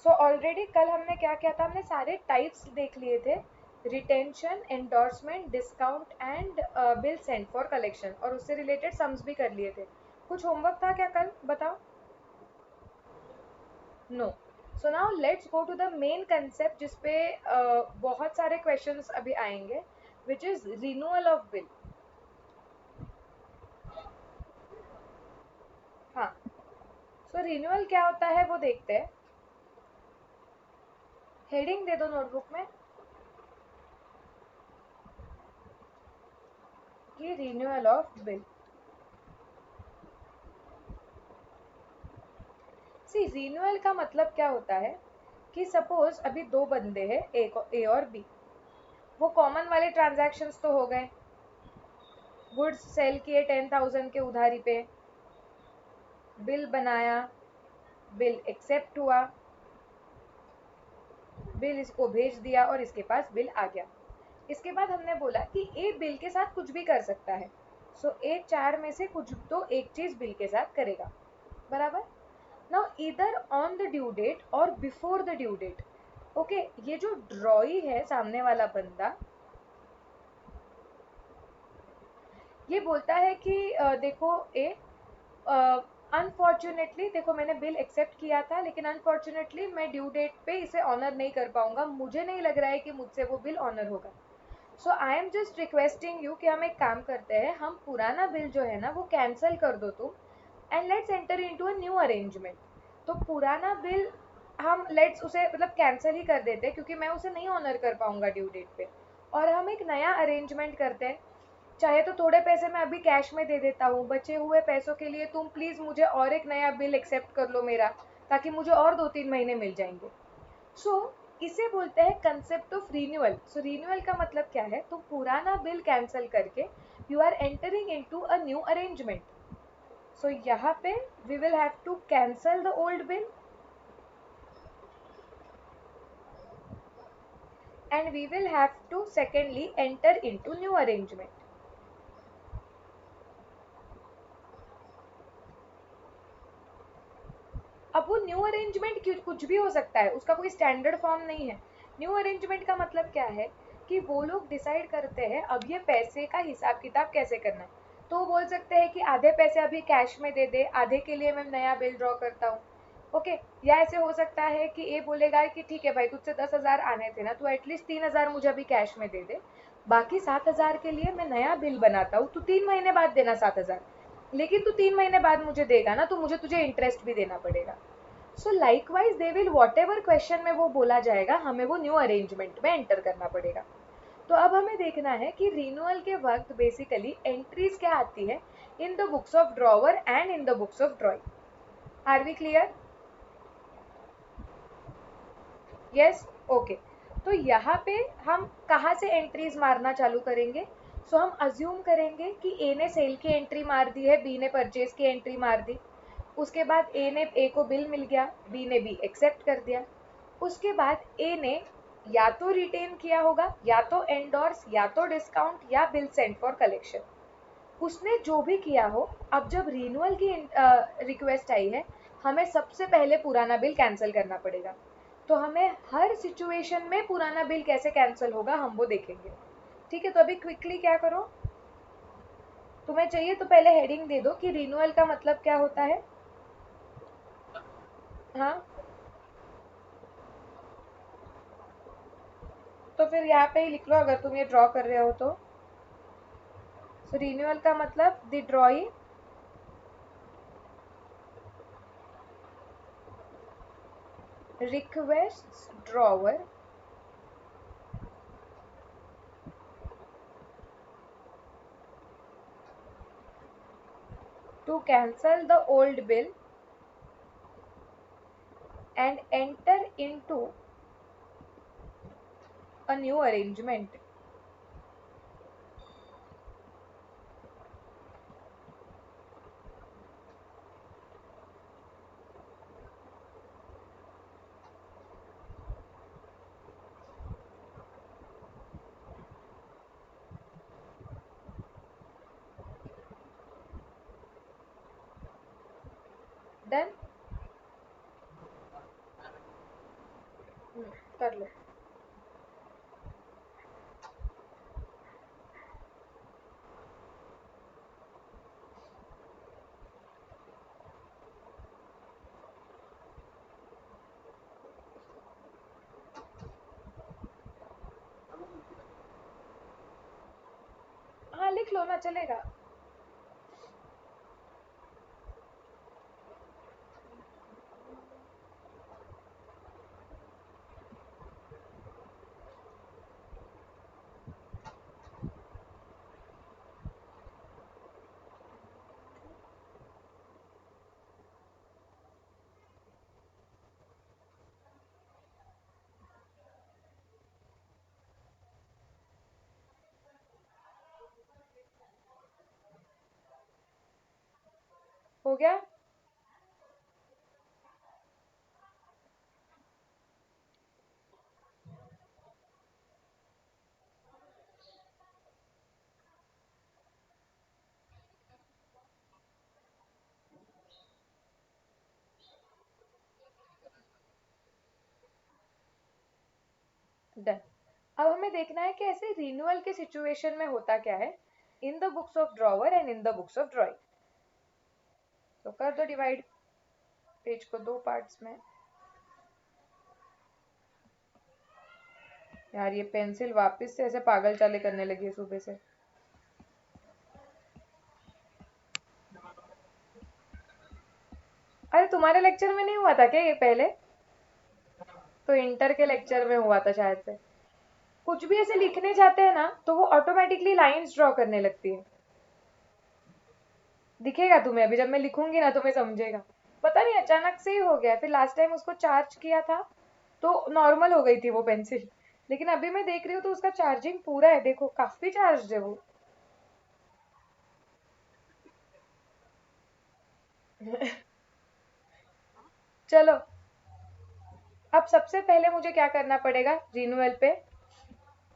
So already कल हमने क्या किया था, हमने सारे टाइप्स देख लिए थे, retention, endorsement, discount and bill send for collection, और उससे रिलेटेड सम्स भी कर लिए थे। कुछ होमवर्क था क्या कल, बताओ? No. So now let's go to the main concept जिसपे बहुत सारे क्वेश्चंस अभी आएंगे, which is renewal of bill. हाँ, सो रिन्यूअल क्या होता है वो देखते हैं। हेडिंग दे दो नोटबुक में कि renewal of bill. See, renewal का मतलब क्या होता है कि सपोज अभी दो बंदे हैं, ए और बी। वो कॉमन वाले ट्रांजैक्शंस तो हो गए, गुड्स सेल किए 10,000 के उधारी पे, बिल बनाया, बिल एक्सेप्ट हुआ, बिल इसको भेज दिया और इसके पास बिल आ गया। इसके बाद हमने बोला कि ए बिल के साथ कुछ भी कर सकता है। सो ए चार में से कुछ तो एक चीज बिल के साथ करेगा, बराबर। Now either on the due date और before the due date. Okay, ये जो ड्रॉई है सामने वाला बंदा, ये बोलता है कि देखो ए, अनफॉर्चुनेटली देखो मैंने बिल एक्सेप्ट किया था, लेकिन अनफॉर्चुनेटली मैं ड्यू डेट पे इसे ऑनर नहीं कर पाऊंगा, मुझे नहीं लग रहा है कि मुझसे वो बिल ऑनर होगा। So I am just requesting you कि हम एक काम करते हैं, हम पुराना बिल जो है ना वो कैंसिल कर दो तुम, and let's enter into a new arrangement. तो पुराना बिल हम लेट्स उसे मतलब कैंसिल ही कर देते हैं, क्योंकि मैं उसे नहीं ऑनर कर पाऊंगा ड्यू डेट पे, और हम एक नया अरेंजमेंट करते हैं। चाहे तो थोड़े पैसे मैं अभी कैश में दे देता हूँ, बचे हुए पैसों के लिए तुम प्लीज मुझे और एक नया बिल एक्सेप्ट कर लो मेरा, ताकि मुझे और 2-3 महीने मिल जाएंगे। सो इसे बोलते हैं concept of renewal. So renewal का मतलब क्या है, तो पुराना बिल कैंसिल करके you are entering into a new arrangement. So यहाँ पे we will have to cancel the old bill and we will have to secondly enter into new arrangement. अब वो न्यू अरेंजमेंट कुछ भी हो सकता है, उसका कोई स्टैंडर्ड फॉर्म नहीं है। न्यू अरेंजमेंट का मतलब क्या है कि वो लोग डिसाइड करते हैं अब ये पैसे का हिसाब किताब कैसे करना है। तो वो बोल सकते हैं कि आधे पैसे अभी कैश में दे दे, आधे के लिए मैं नया बिल ड्रॉ करता हूँ। ओके, या ऐसे हो सकता है कि ए बोलेगा कि ठीक है भाई, तुझसे 10,000 आने थे ना, तो एटलीस्ट 3,000 मुझे अभी कैश में दे दे, बाकी 7,000 के लिए मैं नया बिल बनाता हूँ, तू 3 महीने बाद देना 7,000, लेकिन तू 3 महीने बाद मुझे देगा ना, तो मुझे तुझे इंटरेस्ट भी देना पड़ेगा। सो likewise they will what ever question में वो बोला जाएगा, हमें वो न्यू अरेंजमेंट में एंटर करना पड़ेगा। तो अब हमें देखना है कि रिन्यूअल के वक्त बेसिकली एंट्रीज क्या आती है in the books of drawer and in the books of drawing. Are we clear? Yes, okay. तो यहाँ पे हम कहाँ से एंट्रीज मारना चालू करेंगे? सो हम अज्यूम करेंगे कि ए ने सेल की एंट्री मार दी है, बी ने परचेज की एंट्री मार दी। उसके बाद ए को बिल मिल गया, बी ने बी एक्सेप्ट कर दिया। उसके बाद ए ने या तो रिटेन किया होगा, या तो एंडोर्स, या तो डिस्काउंट, या बिल सेंड फॉर कलेक्शन। उसने जो भी किया हो, अब जब रिन्यूअल की रिक्वेस्ट आई है, हमें सबसे पहले पुराना बिल कैंसिल करना पड़ेगा। तो हमें हर सिचुएशन में पुराना बिल कैसे कैंसिल होगा हम वो देखेंगे। ठीक है, तो अभी क्विकली क्या करो, तुम्हें चाहिए तो पहले हेडिंग दे दो कि रिन्यूअल का मतलब क्या होता है। हाँ, तो फिर यहाँ पे ही लिख लो अगर तुम ये ड्रॉ कर रहे हो तो। सो रिन्यूअल का मतलब the ड्रॉई requests drawer to cancel the old bill and enter into a new arrangement. Done? कर लो। हाँ लिख लो ना, चलेगा। हो गया। डन। अब हमें देखना है कि ऐसे रिन्यूअल के सिचुएशन में होता क्या है, in the books of drawer and in the books of drawing. तो कर दो डिवाइड पेज को दो पार्ट्स में। यार ये पेंसिल वापस से ऐसे पागल चाले करने लगी है सुबह से। अरे तुम्हारे लेक्चर में नहीं हुआ था क्या ये पहले? तो इंटर के लेक्चर में हुआ था शायद से। कुछ भी ऐसे लिखने जाते हैं ना तो वो ऑटोमेटिकली लाइंस ड्रॉ करने लगती है। दिखेगा तुम्हें अभी, जब मैं लिखूंगी ना तुम्हें समझेगा। पता नहीं अचानक से ही हो गया। फिर लास्ट टाइम उसको चार्ज किया था तो नॉर्मल हो गई थी वो पेंसिल, लेकिन अभी मैं देख रही हूँ तो उसका चार्जिंग पूरा है, देखो काफी चार्ज है वो। चलो, अब सबसे पहले मुझे क्या करना पड़ेगा रिन्यूअल पे,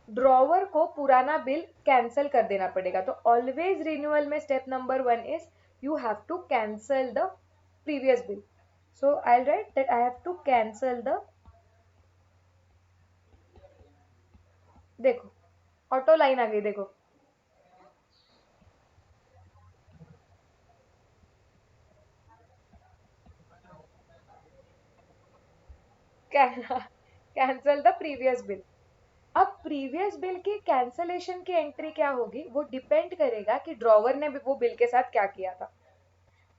ड्रॉवर को पुराना बिल कैंसिल कर देना पड़ेगा। तो ऑलवेज रिन्यूअल में step number 1 is you have to cancel the previous bill. So I right that I have to cancel the, देखो ऑटो लाइन आ गई देखो। Cancel the previous bill. अब प्रीवियस बिल की कैंसलेशन की एंट्री क्या होगी वो डिपेंड करेगा कि ड्रॉवर ने वो बिल के साथ क्या किया था।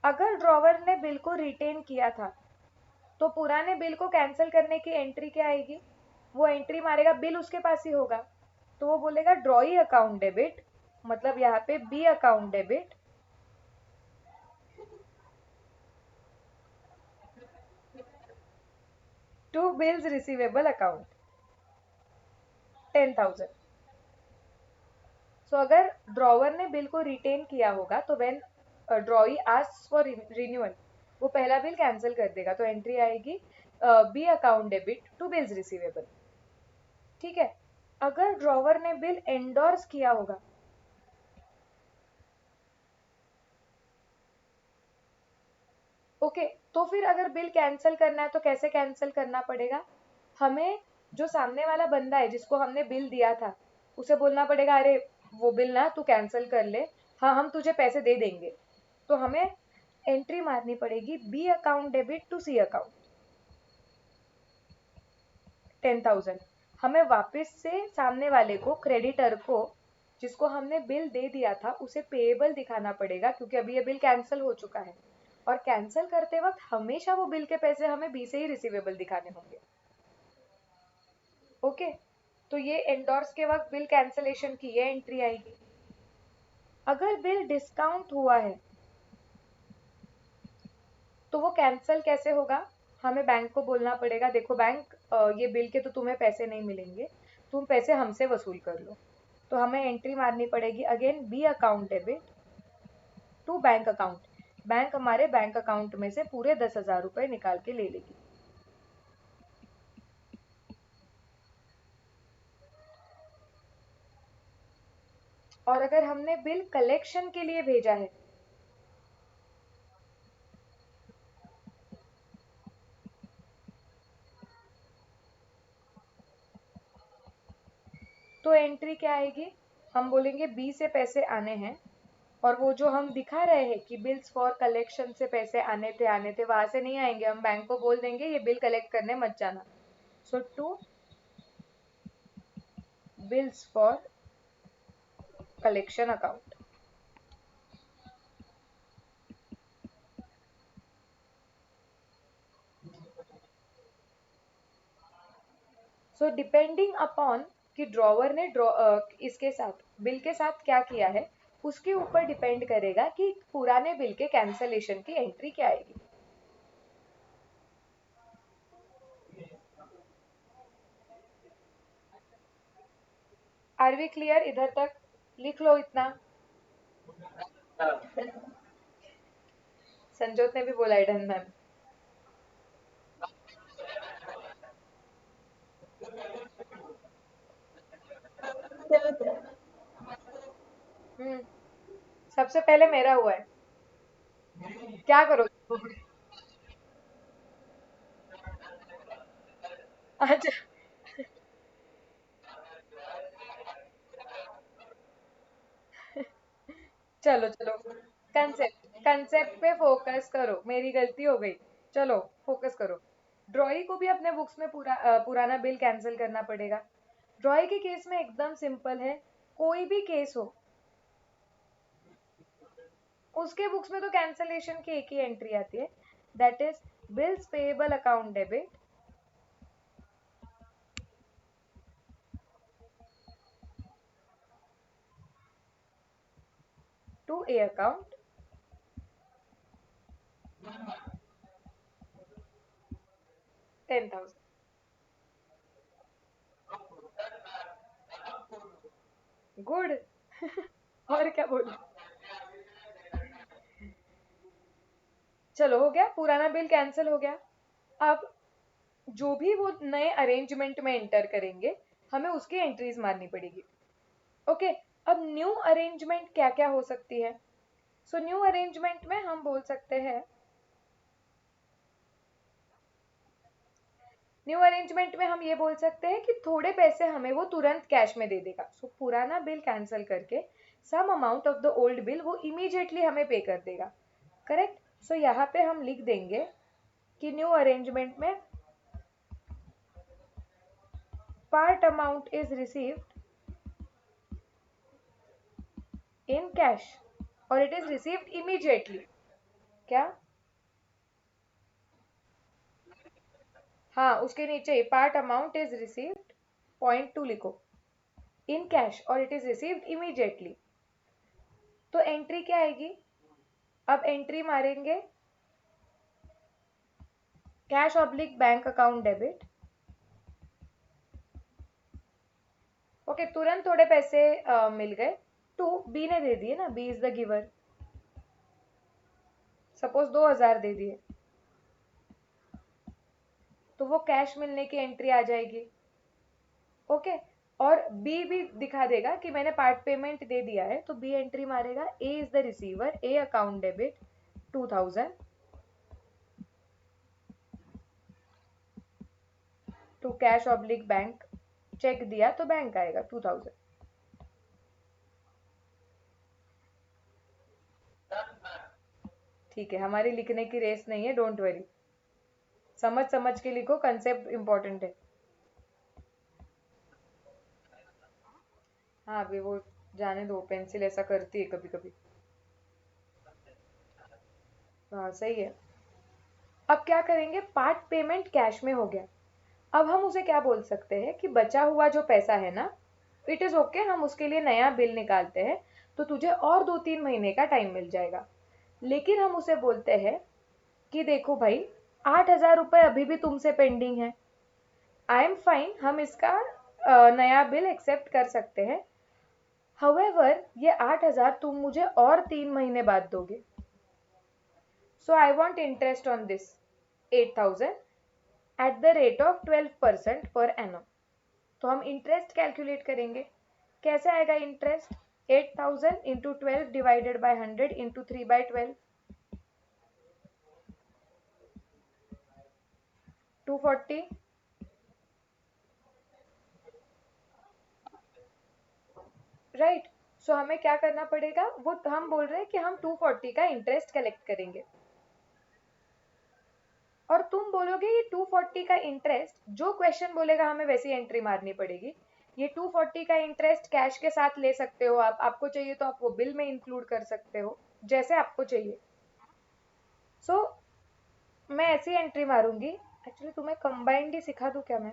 अगर ड्रॉवर ने बिल को रिटेन किया था तो पुराने बिल को कैंसिल करने की एंट्री क्या आएगी, वो एंट्री मारेगा, बिल उसके पास ही होगा। तो वो बोलेगा ड्रॉई अकाउंट डेबिट, मतलब यहाँ पे B account debit to bills receivable account 10,000। सो अगर ड्रॉवर ने बिल को रिटेन किया होगा तो when drawee asks for renewal वो पहला बिल कैंसिल कर देगा, तो एंट्री आएगी B account debit to bills receivable. ठीक है। अगर ड्रॉवर ने बिल एंडोर्स किया होगा, ओके, तो फिर अगर बिल कैंसिल करना है तो कैसे कैंसिल करना पड़ेगा, हमें जो सामने वाला बंदा है जिसको हमने बिल दिया था उसे बोलना पड़ेगा अरे वो बिल ना तू कैंसिल कर ले, हाँ हम तुझे पैसे दे देंगे। तो हमें एंट्री मारनी पड़ेगी B account debit to C account 10,000। हमें वापस से सामने वाले को, क्रेडिटर को, जिसको हमने बिल दे दिया था उसे पेएबल दिखाना पड़ेगा क्योंकि अभी ये बिल कैंसिल हो चुका है। और कैंसिल करते वक्त हमेशा वो बिल के पैसे हमें बी से ही रिसीवेबल दिखाने होंगे। ओके। तो ये एंडोर्स के वक्त बिल कैंसिलेशन की ये एंट्री आएगी। अगर बिल डिस्काउंट हुआ है तो वो कैंसिल कैसे होगा, हमें बैंक को बोलना पड़ेगा देखो बैंक ये बिल के तो तुम्हें पैसे नहीं मिलेंगे, तुम पैसे हमसे वसूल कर लो। तो हमें एंट्री मारनी पड़ेगी again B account debit to bank account. Bank हमारे बैंक अकाउंट में से पूरे 10,000 रुपए निकाल के ले लेगी। और अगर हमने बिल कलेक्शन के लिए भेजा है, तो एंट्री क्या आएगी, हम बोलेंगे बी से पैसे आने हैं, और वो जो हम दिखा रहे हैं कि बिल्स फॉर कलेक्शन से पैसे आने थे वहां से नहीं आएंगे, हम बैंक को बोल देंगे ये बिल कलेक्ट करने मत जाना। So two bills for collection account. So depending upon कि ड्रॉवर ने इसके साथ बिल के साथ क्या किया है, उसके ऊपर डिपेंड करेगा कि पुराने बिल के कैंसलेशन की एंट्री क्या आएगी। आर वी क्लियर इधर तक? लिख लो इतना। संजोत ने भी बोला है डन मैम। हम्म। सबसे पहले मेरा हुआ है, क्या करो। अच्छा, चलो चलो, कंसेप्ट कंसेप्ट पे फोकस करो, मेरी गलती हो गई। चलो फोकस करो। ड्रॉई को भी अपने बुक्स में पुराना बिल कैंसिल करना पड़ेगा। ड्रॉई के केस में एकदम सिंपल है, कोई भी केस हो उसके बुक्स में तो कैंसलेशन की एक ही एंट्री आती है, that is bills payable account debit to A account 10,000। Good. और क्या बोलूं। चलो हो गया, पुराना बिल कैंसिल हो गया। अब जो भी वो नए अरेंजमेंट में एंटर करेंगे हमें उसकी एंट्रीज मारनी पड़ेगी। ओके। अब न्यू अरेंजमेंट क्या क्या हो सकती है। सो न्यू अरेंजमेंट में हम बोल सकते हैं, न्यू अरेंजमेंट में हम ये बोल सकते हैं कि थोड़े पैसे हमें वो तुरंत कैश में दे देगा। सो पुराना बिल कैंसिल करके sum amount of the old bill वो इमीडिएटली हमें पे कर देगा। करेक्ट। सो यहाँ पे हम लिख देंगे कि न्यू अरेंजमेंट में part amount is received in cash और इट इज रिसीव्ड इमीडिएटली। क्या? हाँ, उसके नीचे ही part amount is received, point two लिखो, इन कैश और इट इज रिसीव्ड इमीडिएटली। तो एंट्री क्या आएगी, अब एंट्री मारेंगे cash oblique bank account debit. Okay, तुरंत थोड़े पैसे मिल गए, टू बी ने दे दिए ना, B is the giver. Suppose 2,000 दे दिए, तो वो कैश मिलने की एंट्री आ जाएगी। ओके। और बी भी दिखा देगा कि मैंने पार्ट पेमेंट दे दिया है, तो बी एंट्री मारेगा A is the receiver, A account debit 2,000 to cash oblique bank. Cheque दिया तो बैंक आएगा 2,000। ठीक है, हमारी लिखने की रेस नहीं है, डोंट वरी। समझ समझ के लिखो, कंसेप्ट इंपॉर्टेंट है। हाँ अभी वो जाने दो, पेंसिल ऐसा करती है कभी कभी। हाँ सही है। अब क्या करेंगे, पार्ट पेमेंट कैश में हो गया। अब हम उसे क्या बोल सकते हैं कि बचा हुआ जो पैसा है ना, इट इज ओके, हम उसके लिए नया बिल निकालते हैं, तो तुझे और 2-3 महीने का टाइम मिल जाएगा। लेकिन हम उसे बोलते हैं कि देखो भाई, 8,000 रुपये अभी भी तुमसे पेंडिंग है। आई एम फाइन, हम इसका नया बिल एक्सेप्ट कर सकते हैं। हाउएवर ये 8,000 तुम मुझे और 3 महीने बाद दोगे। So I want interest on this 8,000 at the rate of 12% per annum. तो हम इंटरेस्ट कैलकुलेट करेंगे। कैसे आएगा interest, 8,000 into 12 divided by 100 into 3/12, 240। Right. So हमें क्या करना पड़ेगा, वो हम बोल रहे हैं कि हम 240 का इंटरेस्ट कलेक्ट करेंगे, और तुम बोलोगे ये 240 का इंटरेस्ट, जो क्वेश्चन बोलेगा हमें वैसी एंट्री मारनी पड़ेगी। ये 240 का इंटरेस्ट कैश के साथ ले सकते हो आप, आपको चाहिए तो आप वो बिल में इंक्लूड कर सकते हो, जैसे आपको चाहिए। सो मैं ऐसी एंट्री मारूंगी। एक्चुअली तुम्हें कंबाइंड ही सिखा दूं क्या मैं?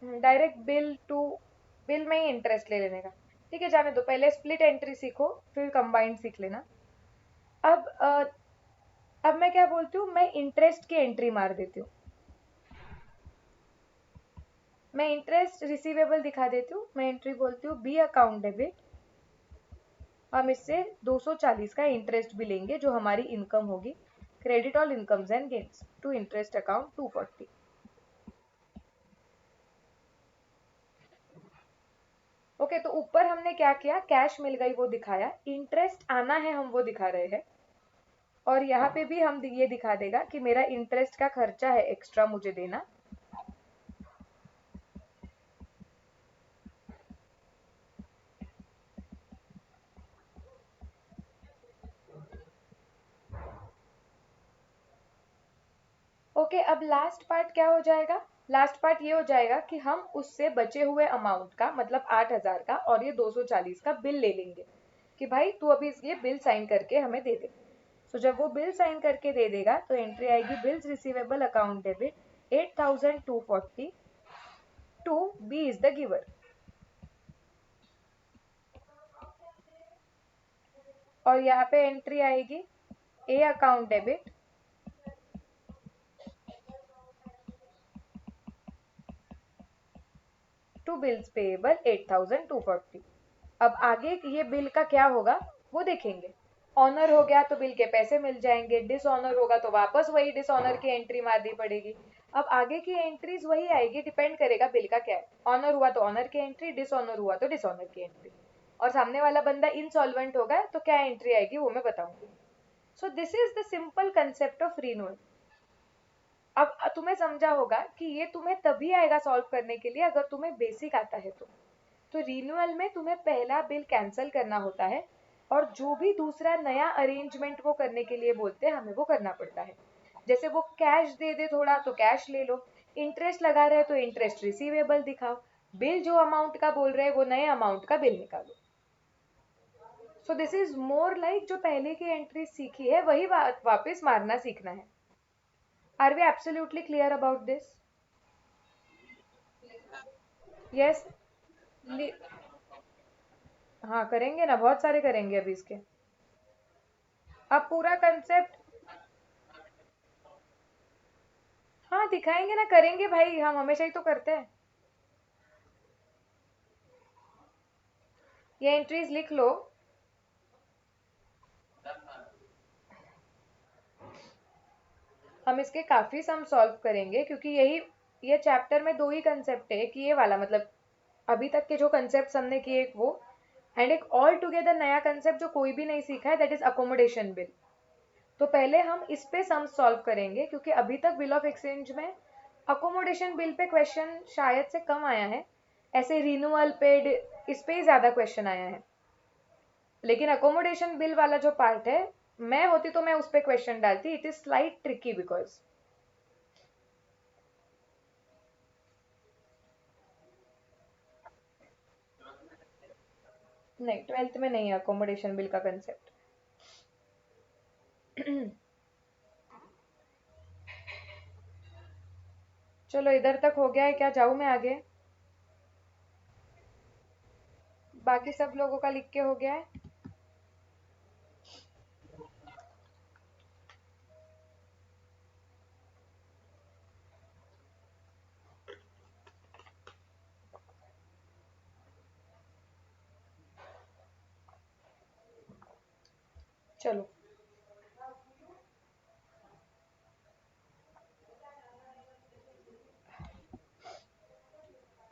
डायरेक्ट बिल में ही इंटरेस्ट ले लेने का। ठीक है, जाने दो, पहले स्प्लिट एंट्री सीखो फिर कंबाइंड सीख लेना। अब अब मैं क्या बोलती हूँ, मैं इंटरेस्ट की एंट्री मार देती हूँ। मैं इंटरेस्ट रिसीवेबल दिखा देती हूँ, मैं एंट्री बोलती हूँ बी अकाउंट डेबिट। हम इससे 240 का इंटरेस्ट भी लेंगे जो हमारी इनकम होगी। Credit all incomes and gains to interest account 240। Okay, तो ऊपर हमने क्या किया, कैश मिल गई वो दिखाया, इंटरेस्ट आना है हम वो दिखा रहे हैं, और यहाँ पे भी हम ये दिखा देगा कि मेरा इंटरेस्ट का खर्चा है एक्स्ट्रा मुझे देना। ओके, अब लास्ट पार्ट क्या हो जाएगा, लास्ट पार्ट ये हो जाएगा कि हम उससे बचे हुए अमाउंट का मतलब 8,000 का और ये 240 का बिल ले लेंगे कि भाई तू अभी ये बिल साइन करके हमें दे दे। तो जब वो बिल साइन करके दे देगा तो एंट्री आएगी bills receivable account debit 8,240 to B is the giver. और यहाँ पे एंट्री आएगी A account debit to bills payable 8,240। अब आगे ये बिल का क्या होगा वो देखेंगे। ऑनर हो गया तो बिल के पैसे मिल जाएंगे, डिसऑनर होगा तो वापस वही डिसऑनर की एंट्री मारनी पड़ेगी। अब आगे की एंट्रीज वही आएगी, डिपेंड करेगा बिल का क्या है। ऑनर हुआ तो ऑनर की एंट्री, डिसऑनर हुआ तो डिसऑनर की एंट्री, और सामने वाला बंदा इनसॉल्वेंट होगा तो क्या एंट्री आएगी वो मैं बताऊंगी। So this is the simple concept of renewal. अब तुम्हें समझा होगा कि ये तुम्हें तभी आएगा सॉल्व करने के लिए अगर तुम्हें बेसिक आता है तो रिन्यूअल में तुम्हें पहला बिल कैंसिल करना होता है, और जो भी दूसरा नया अरेंजमेंट वो करने के लिए बोलते हैं हमें वो करना पड़ता है। जैसे वो कैश दे दे थोड़ा तो कैश ले लो, इंटरेस्ट लगा रहे तो इंटरेस्ट रिसीवेबल दिखाओ, बिल जो अमाउंट का बोल रहे हैं वो नए अमाउंट का बिल निकालो। So this is more like जो पहले की एंट्री सीखी है वही वापस मारना सीखना है। Are we absolutely clear about this? Yes. हाँ करेंगे ना, बहुत सारे करेंगे अभी इसके। अब पूरा कंसेप्ट, हाँ दिखाएंगे ना, करेंगे भाई, हम हमेशा ही तो करते हैं। ये एंट्रीज लिख लो। हम इसके काफी सम सॉल्व करेंगे क्योंकि यही, ये चैप्टर में दो ही कंसेप्ट है कि ये वाला मतलब अभी तक के जो कंसेप्ट हमने किए एक वो, एंड एक ऑल टुगेदर नया कंसेप्ट जो कोई भी नहीं सीखा है, दैट इज अकोमोडेशन बिल। तो पहले हम इस पे सम सॉल्व करेंगे क्योंकि अभी तक बिल ऑफ एक्सचेंज में अकोमोडेशन बिल पे क्वेश्चन शायद से कम आया है, ऐसे रिन्यूअल पे इस पे ही ज्यादा क्वेश्चन आया है। लेकिन अकोमोडेशन बिल वाला जो पार्ट है, मैं होती तो मैं उस पर क्वेश्चन डालती। It is slight tricky because नहीं, 12th में नहीं है अकोमोडेशन बिल का कंसेप्ट। चलो इधर तक हो गया है क्या, जाऊं मैं आगे? बाकी सब लोगों का लिख के हो गया है? चलो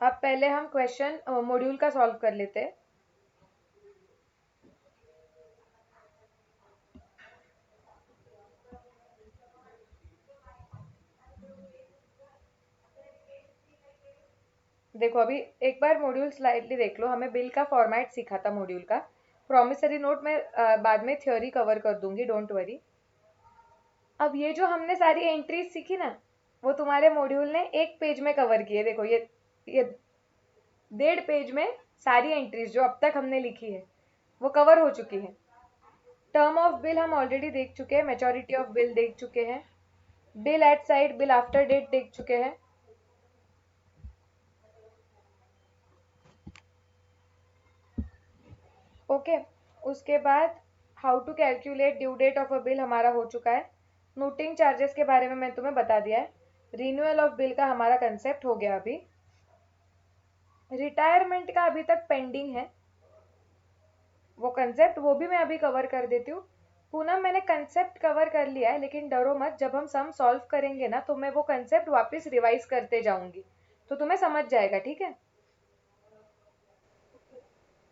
अब पहले हम क्वेश्चन मॉड्यूल का सॉल्व कर लेते हैं। देखो अभी एक बार मॉड्यूल स्लाइडली देख लो, हमें बिल का फॉर्मेट सीखा था मॉड्यूल का। प्रॉमिसरी नोट में बाद में थ्योरी कवर कर दूंगी, डोंट वरी। अब ये जो हमने सारी एंट्रीज सीखी ना, वो तुम्हारे मॉड्यूल ने एक पेज में कवर किए। देखो ये 1.5 पेज में सारी एंट्रीज जो अब तक हमने लिखी है वो कवर हो चुकी है। टर्म ऑफ बिल हम ऑलरेडी देख चुके हैं, मेच्योरिटी ऑफ बिल देख चुके हैं, bill at sight, bill after date देख चुके हैं। ओके, उसके बाद how to calculate due date of a bill हमारा हो चुका है। नोटिंग चार्जेस के बारे में मैं तुम्हें बता दिया है। रिन्यूअल ऑफ बिल का हमारा कंसेप्ट हो गया अभी। रिटायरमेंट का अभी तक पेंडिंग है वो कंसेप्ट, वो भी मैं अभी कवर कर देती हूँ। पूनम मैंने कंसेप्ट कवर कर लिया है, लेकिन डरो मत, जब हम सम सॉल्व करेंगे ना तो मैं वो कंसेप्ट वापस रिवाइज करते जाऊंगी, तो तुम्हें समझ जाएगा, ठीक है।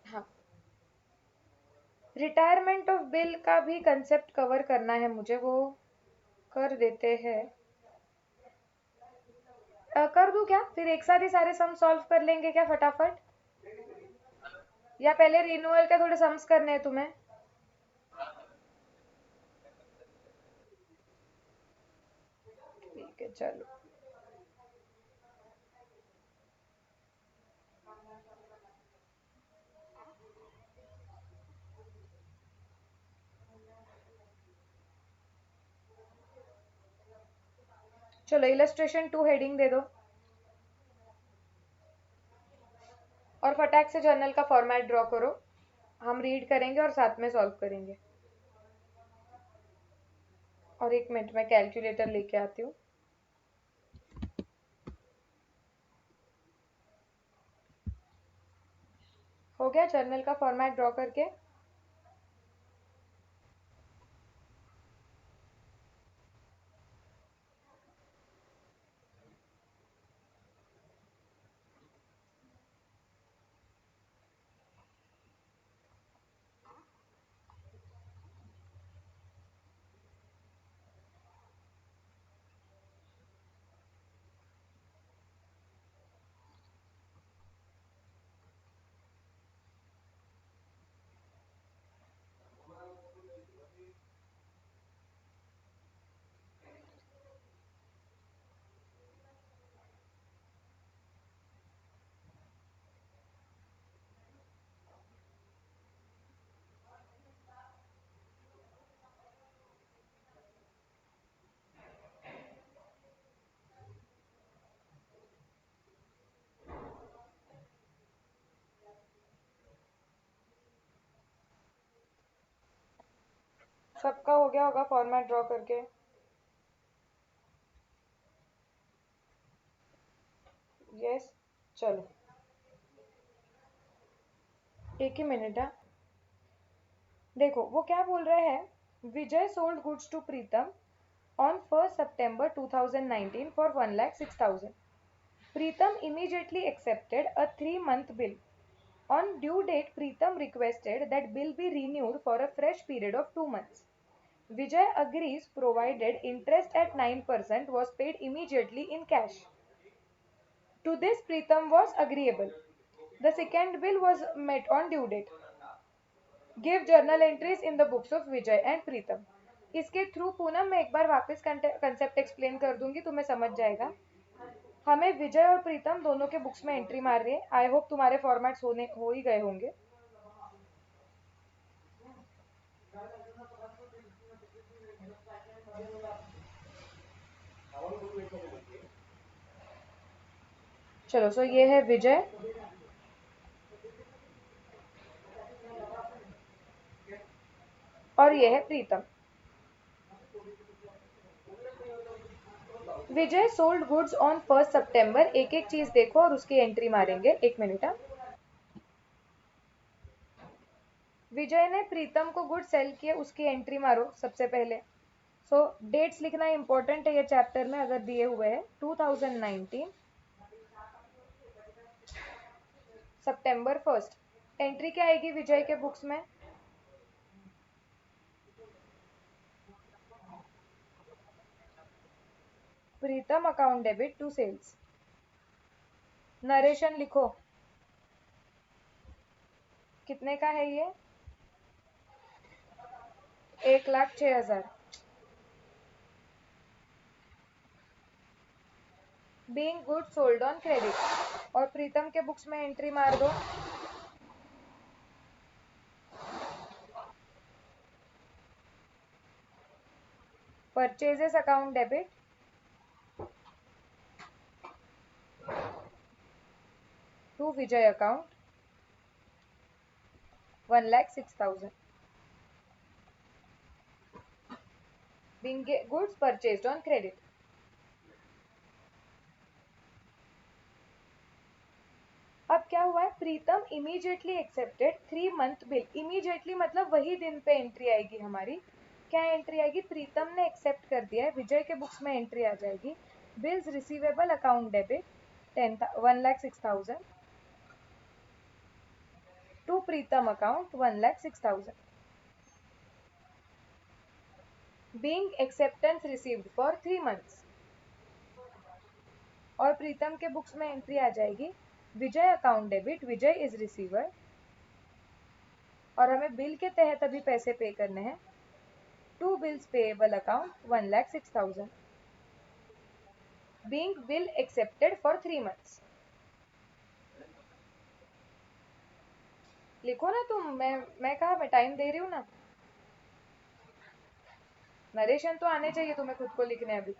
हाँ, रिटायरमेंट ऑफ बिल का भी कंसेप्ट कवर करना है मुझे, वो कर देते हैं। कर दूं क्या, फिर एक साथ ही सारे सम सॉल्व कर लेंगे क्या फटाफट, या पहले रिन्यूअल के थोड़े सम्स करने हैं तुम्हें? ठीक है चलो। चलो इलस्ट्रेशन 2 हेडिंग दे दो, और फटाक से जर्नल का फॉर्मेट ड्रॉ करो। हम रीड करेंगे और साथ में सॉल्व करेंगे। और एक मिनट में कैलकुलेटर लेके आती हूँ। हो गया जर्नल का फॉर्मेट ड्रॉ करके? सबका हो गया होगा फॉर्मेट ड्रॉ करके? यस। चलो एक ही मिनट है। देखो वो क्या बोल रहे हैं, Vijay sold goods to Pritam on 1st September 2019 for 1,06,000. Preetham immediately accepted a 3-month bill. On due date, Preetham requested that bill be renewed for a fresh period of 2 months. Vijay agrees provided interest at 9% was paid immediately in cash. To this, Preetham was agreeable. The second bill was met on due date. Give journal entries in the books of Vijay and Pritam. इसके through Poonam मैं एक बार वापस concept explain कर दूंगी, तुम्हें समझ जाएगा। हमें विजय और प्रीतम दोनों के बुक्स में एंट्री मार रही है। आई होप तुम्हारे फॉर्मेट्स होने हो ही गए होंगे। चलो सो ये है विजय और ये है Pritam. Vijay sold goods on 1st September, एक एक चीज देखो और उसकी एंट्री मारेंगे, एक मिनट। विजय ने प्रीतम को गुड सेल किए, उसकी एंट्री मारो सबसे पहले। सो डेट्स लिखना इंपॉर्टेंट है ये चैप्टर में, अगर दिए हुए हैं 2019 सितंबर 1st। एंट्री क्या आएगी विजय के बुक्स में? Pritam account debit to sales. Narration लिखो, कितने का है ये? 1,06,000। Being good sold on credit. और प्रीतम के बुक्स में एंट्री मार दो। Purchases account debit to Vijay account 1,06,000। Being goods purchased on credit। अब क्या हुआ है, Pritam immediately accepted 3 month bill. Immediately मतलब वही दिन पे एंट्री आएगी हमारी। क्या एंट्री आएगी, प्रीतम ने एक्सेप्ट कर दिया है, विजय के बुक्स में एंट्री आ जाएगी। Bills receivable account debit 1,06,000 to Pritam account 1,06,000। Being acceptance received for 3 months. और प्रीतम के बुक्स में एंट्री आ जाएगी, Vijay account debit, Vijay is receiver, और हमें बिल के तहत अभी पैसे पे करने हैं। To bills payable account 1,06,000। Being bill accepted for 3 months. लिखो ना तुम, मैं कहा, मैं टाइम दे रही हूँ ना। नरेशन तो आने चाहिए तुम्हें खुद को लिखने अभी।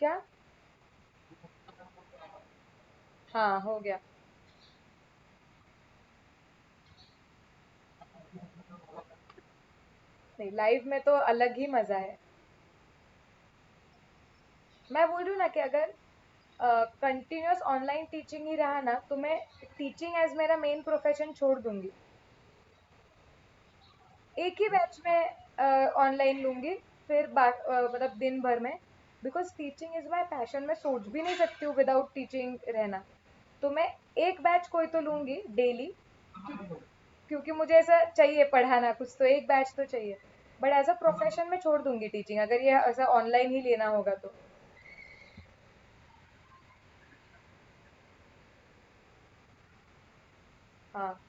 क्या? हाँ, हो गया। नहीं, लाइव में तो अलग ही मजा है। मैं बोल रही हूँ ना कि अगर कंटिन्यूअस ऑनलाइन टीचिंग ही रहा ना, तो मैं टीचिंग एज मेरा मेन प्रोफेशन छोड़ दूंगी। एक ही बैच में ऑनलाइन लूंगी, फिर मतलब दिन भर में। Because teaching is my passion. मैं सोच भी नहीं सकती हूँ विदाउट टीचिंग रहना। तो मैं एक बैच कोई तो लूंगी डेली, क्योंकि मुझे ऐसा चाहिए पढ़ाना कुछ, तो एक बैच तो चाहिए। बट एज अ प्रोफेशन में छोड़ दूंगी टीचिंग, अगर ये ऐसा ऑनलाइन ही लेना होगा तो। हाँ,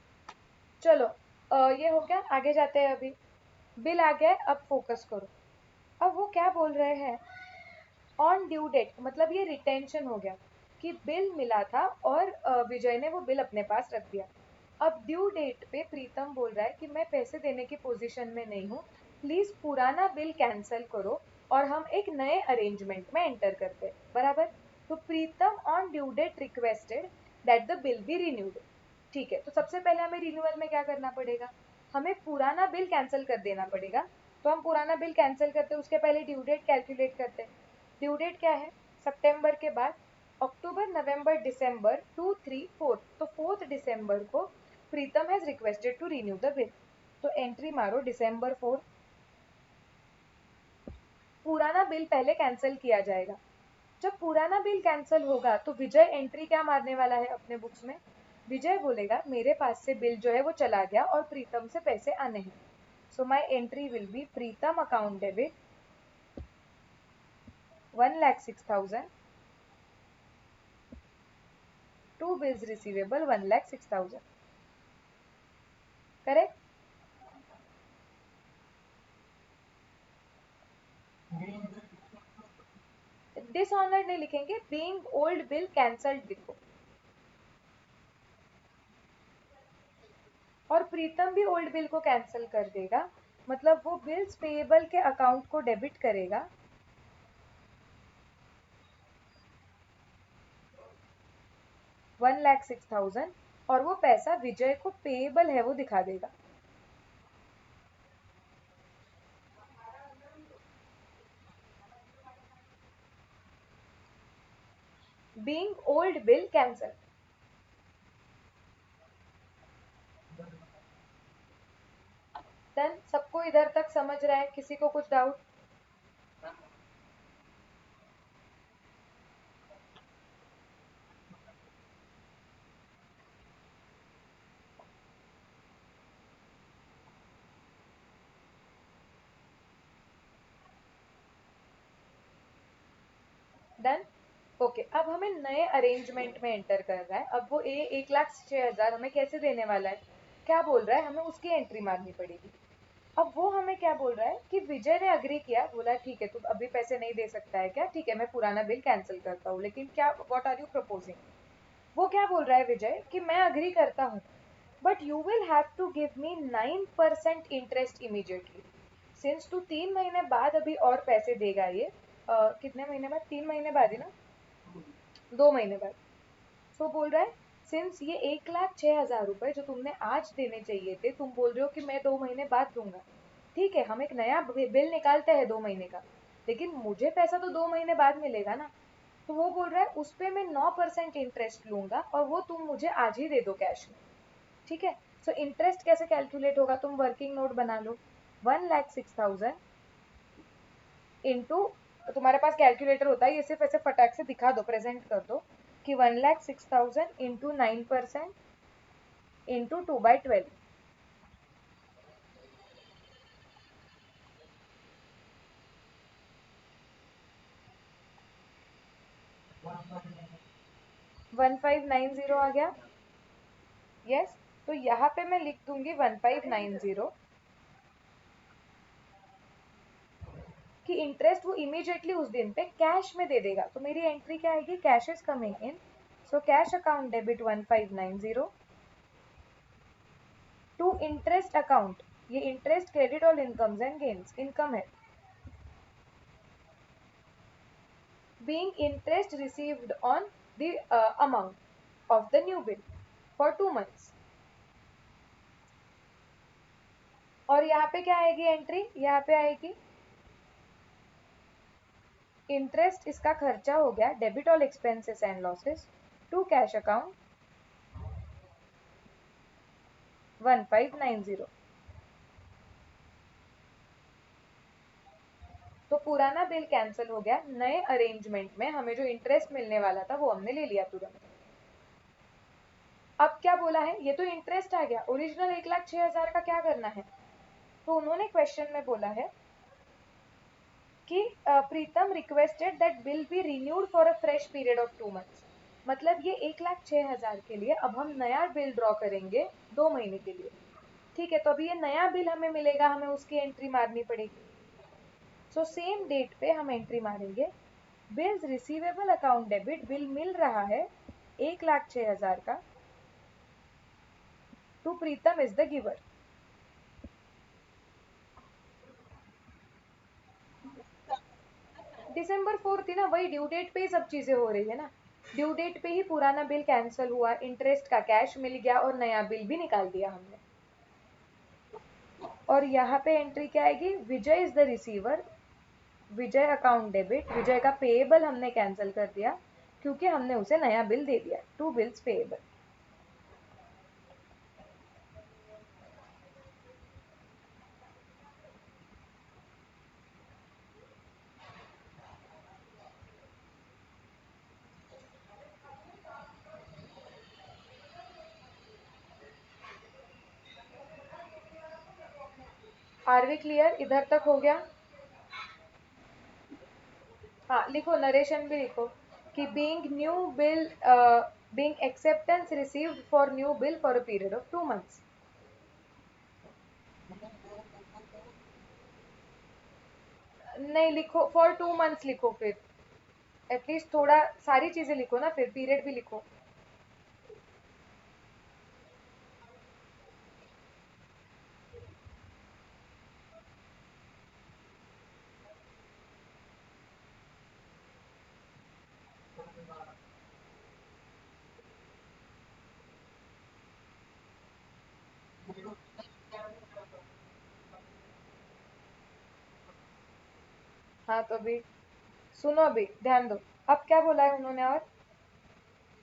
चलो, ये हो गया, आगे जाते हैं अभी। बिल आ गया है, अब फोकस करो। अब वो क्या बोल रहे हैं, ऑन ड्यू डेट, मतलब ये रिटेंशन हो गया कि बिल मिला था और विजय ने वो बिल अपने पास रख दिया। अब ड्यू डेट पे प्रीतम बोल रहा है कि मैं पैसे देने की पोजीशन में नहीं हूँ, प्लीज पुराना बिल कैंसिल करो और हम एक नए अरेंजमेंट में एंटर करते हैं, बराबर। तो Pritam on due date requested that the bill be renewed. ठीक है, तो सबसे पहले हमें रिन्यूअल में क्या करना पड़ेगा, हमें पुराना बिल कैंसिल कर देना पड़ेगा। तो हम पुराना बिल कैंसिल करते हैं, उसके पहले ड्यू डेट कैलकुलेट करते हैं। ड्यू डेट क्या है, सितंबर के बाद अक्टूबर, नवंबर, दिसंबर, 2, 3, 4, तो 4 दिसंबर को Pritam has requested to renew the bill. तो एंट्री मारो December 4। पुराना बिल पहले कैंसिल किया जाएगा। जब पुराना बिल कैंसिल होगा तो विजय एंट्री क्या मारने वाला है अपने बुक्स में, विजय बोलेगा मेरे पास से बिल जो है वो चला गया और प्रीतम से पैसे आने हैं। So my entry will be Pritam account debit 1,06,000 to bills receivable 1,06,000। Correct. Dishonoured नहीं लिखेंगे, बीइंग ओल्ड बिल कैंसल्ड लिखो। और प्रीतम भी ओल्ड बिल को कैंसिल कर देगा, मतलब वो बिल्स पेएबल के अकाउंट को डेबिट करेगा। 1,06,000, और वो पैसा विजय को पेएबल है वो दिखा देगा। Being old bill cancel. Done, सबको इधर तक समझ रहा है? किसी को कुछ डाउट? डन। ओके, अब हमें नए अरेंजमेंट में एंटर कर रहा है। अब वो 1,06,000 हमें कैसे देने वाला है, क्या बोल रहा है, हमें उसकी एंट्री मारनी पड़ेगी। अब वो हमें क्या बोल रहा है कि विजय ने अग्री किया, बोला ठीक है तू अभी पैसे नहीं दे सकता है क्या, ठीक है मैं पुराना बिल कैंसिल करता हूँ, लेकिन क्या, व्हाट आर यू प्रपोजिंग? वो क्या बोल रहा है विजय कि मैं अग्री करता हूँ, but you will have to give me 9% interest immediately. Since तू 3 महीने बाद अभी और पैसे देगा ये, कितने महीने बाद, 3 महीने बाद ही ना, 2 महीने बाद। सो बोल रहा है सिंस ये 1,06,000 रुपए जो तुमने आज देने चाहिए थे, तुम बोल रहे हो कि मैं 2 महीने बाद दूंगा, ठीक है हम एक नया बिल निकालते हैं 2 महीने का, लेकिन मुझे पैसा तो 2 महीने बाद मिलेगा ना। तो वो बोल रहा है उस पे मैं 9% इंटरेस्ट लूंगा और वो तुम मुझे आज ही दे दो कैश में, ठीक है। सो इंटरेस्ट कैसे कैलकुलेट होगा, तुम वर्किंग नोट बना लो, 1,06,000 इंटू, तुम्हारे पास कैलकुलेटर होता है, ये सिर्फ ऐसे फटाक से दिखा दो, प्रेजेंट कर दो कि 1,06,000 इंटू 9% इंटू 2/12, 1590 आ गया। यस, तो यहाँ पे मैं लिख दूंगी 1590 कि इंटरेस्ट वो इमीडिएटली उस दिन पे कैश में दे देगा। तो मेरी एंट्री क्या आएगी, cash is coming in, so cash account debit 1590 to interest account, ये interest credit all incomes and gains, income है, being interest received on the amount of the new bill for 2 months। और यहाँ पे क्या आएगी entry, यहाँ पे आएगी इंटरेस्ट, इसका खर्चा हो गया, debit all expenses and losses to cash account 1590। तो पुराना बिल कैंसिल हो गया, नए अरेंजमेंट में हमें जो इंटरेस्ट मिलने वाला था वो हमने ले लिया तुरंत। अब क्या बोला है, ये तो इंटरेस्ट आ गया, ओरिजिनल 1,06,000 का क्या करना है। तो उन्होंने क्वेश्चन में बोला है कि Pritam requested that bill be renewed for a fresh period of 2 months. मतलब ये 1,06,000 के लिए अब हम नया बिल ड्रॉ करेंगे 2 महीने के लिए, ठीक है। तो अभी ये नया बिल हमें मिलेगा, हमें उसकी एंट्री मारनी पड़ेगी। सो सेम डेट पे हम एंट्री मारेंगे, bills receivable account debit, bill मिल रहा है 1,06,000 का, to Pritam is the giver. दिसंबर 4 थी ना, वही ड्यू डेट पे ही सब चीजें हो रही है ना, ड्यू डेट पे ही पुराना बिल कैंसिल हुआ, इंटरेस्ट का कैश मिल गया और नया बिल भी निकाल दिया हमने। और यहाँ पे एंट्री क्या आएगी, Vijay is the receiver, Vijay account debit, Vijay का पेएबल हमने कैंसिल कर दिया क्योंकि हमने उसे नया बिल दे दिया, to bills payable. Are we clear, इधर तक हो गया? हाँ लिखो, नरेशन भी लिखो कि being new bill, being acceptance received for new bill for a period of 2 months. नहीं लिखो, फॉर 2 मंथ्स लिखो, फिर एटलीस्ट थोड़ा सारी चीजें लिखो ना, फिर पीरियड भी लिखो। हाँ तो अभी सुनो, अभी ध्यान दो, अब क्या बोला है उन्होंने और,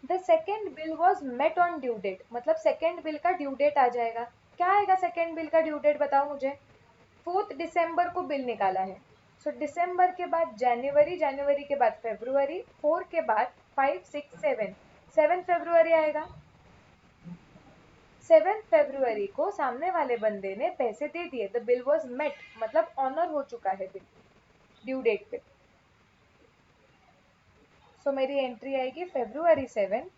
the second bill was met on due date, मतलब सेकेंड बिल का ड्यू डेट आ जाएगा। क्या आएगा सेकेंड बिल का ड्यू डेट, बताओ मुझे। 4 दिसंबर को बिल निकाला है, सो दिसंबर के बाद जनवरी, जनवरी के बाद फरवरी, 4 के बाद 5 6 7, 7 फरवरी आएगा। 7 फरवरी को सामने वाले बंदे ने पैसे दे दिए, द बिल वॉज मेट, मतलब ऑनर हो चुका है बिल ड्यू डेट पे। सो मेरी एंट्री आएगी February 7,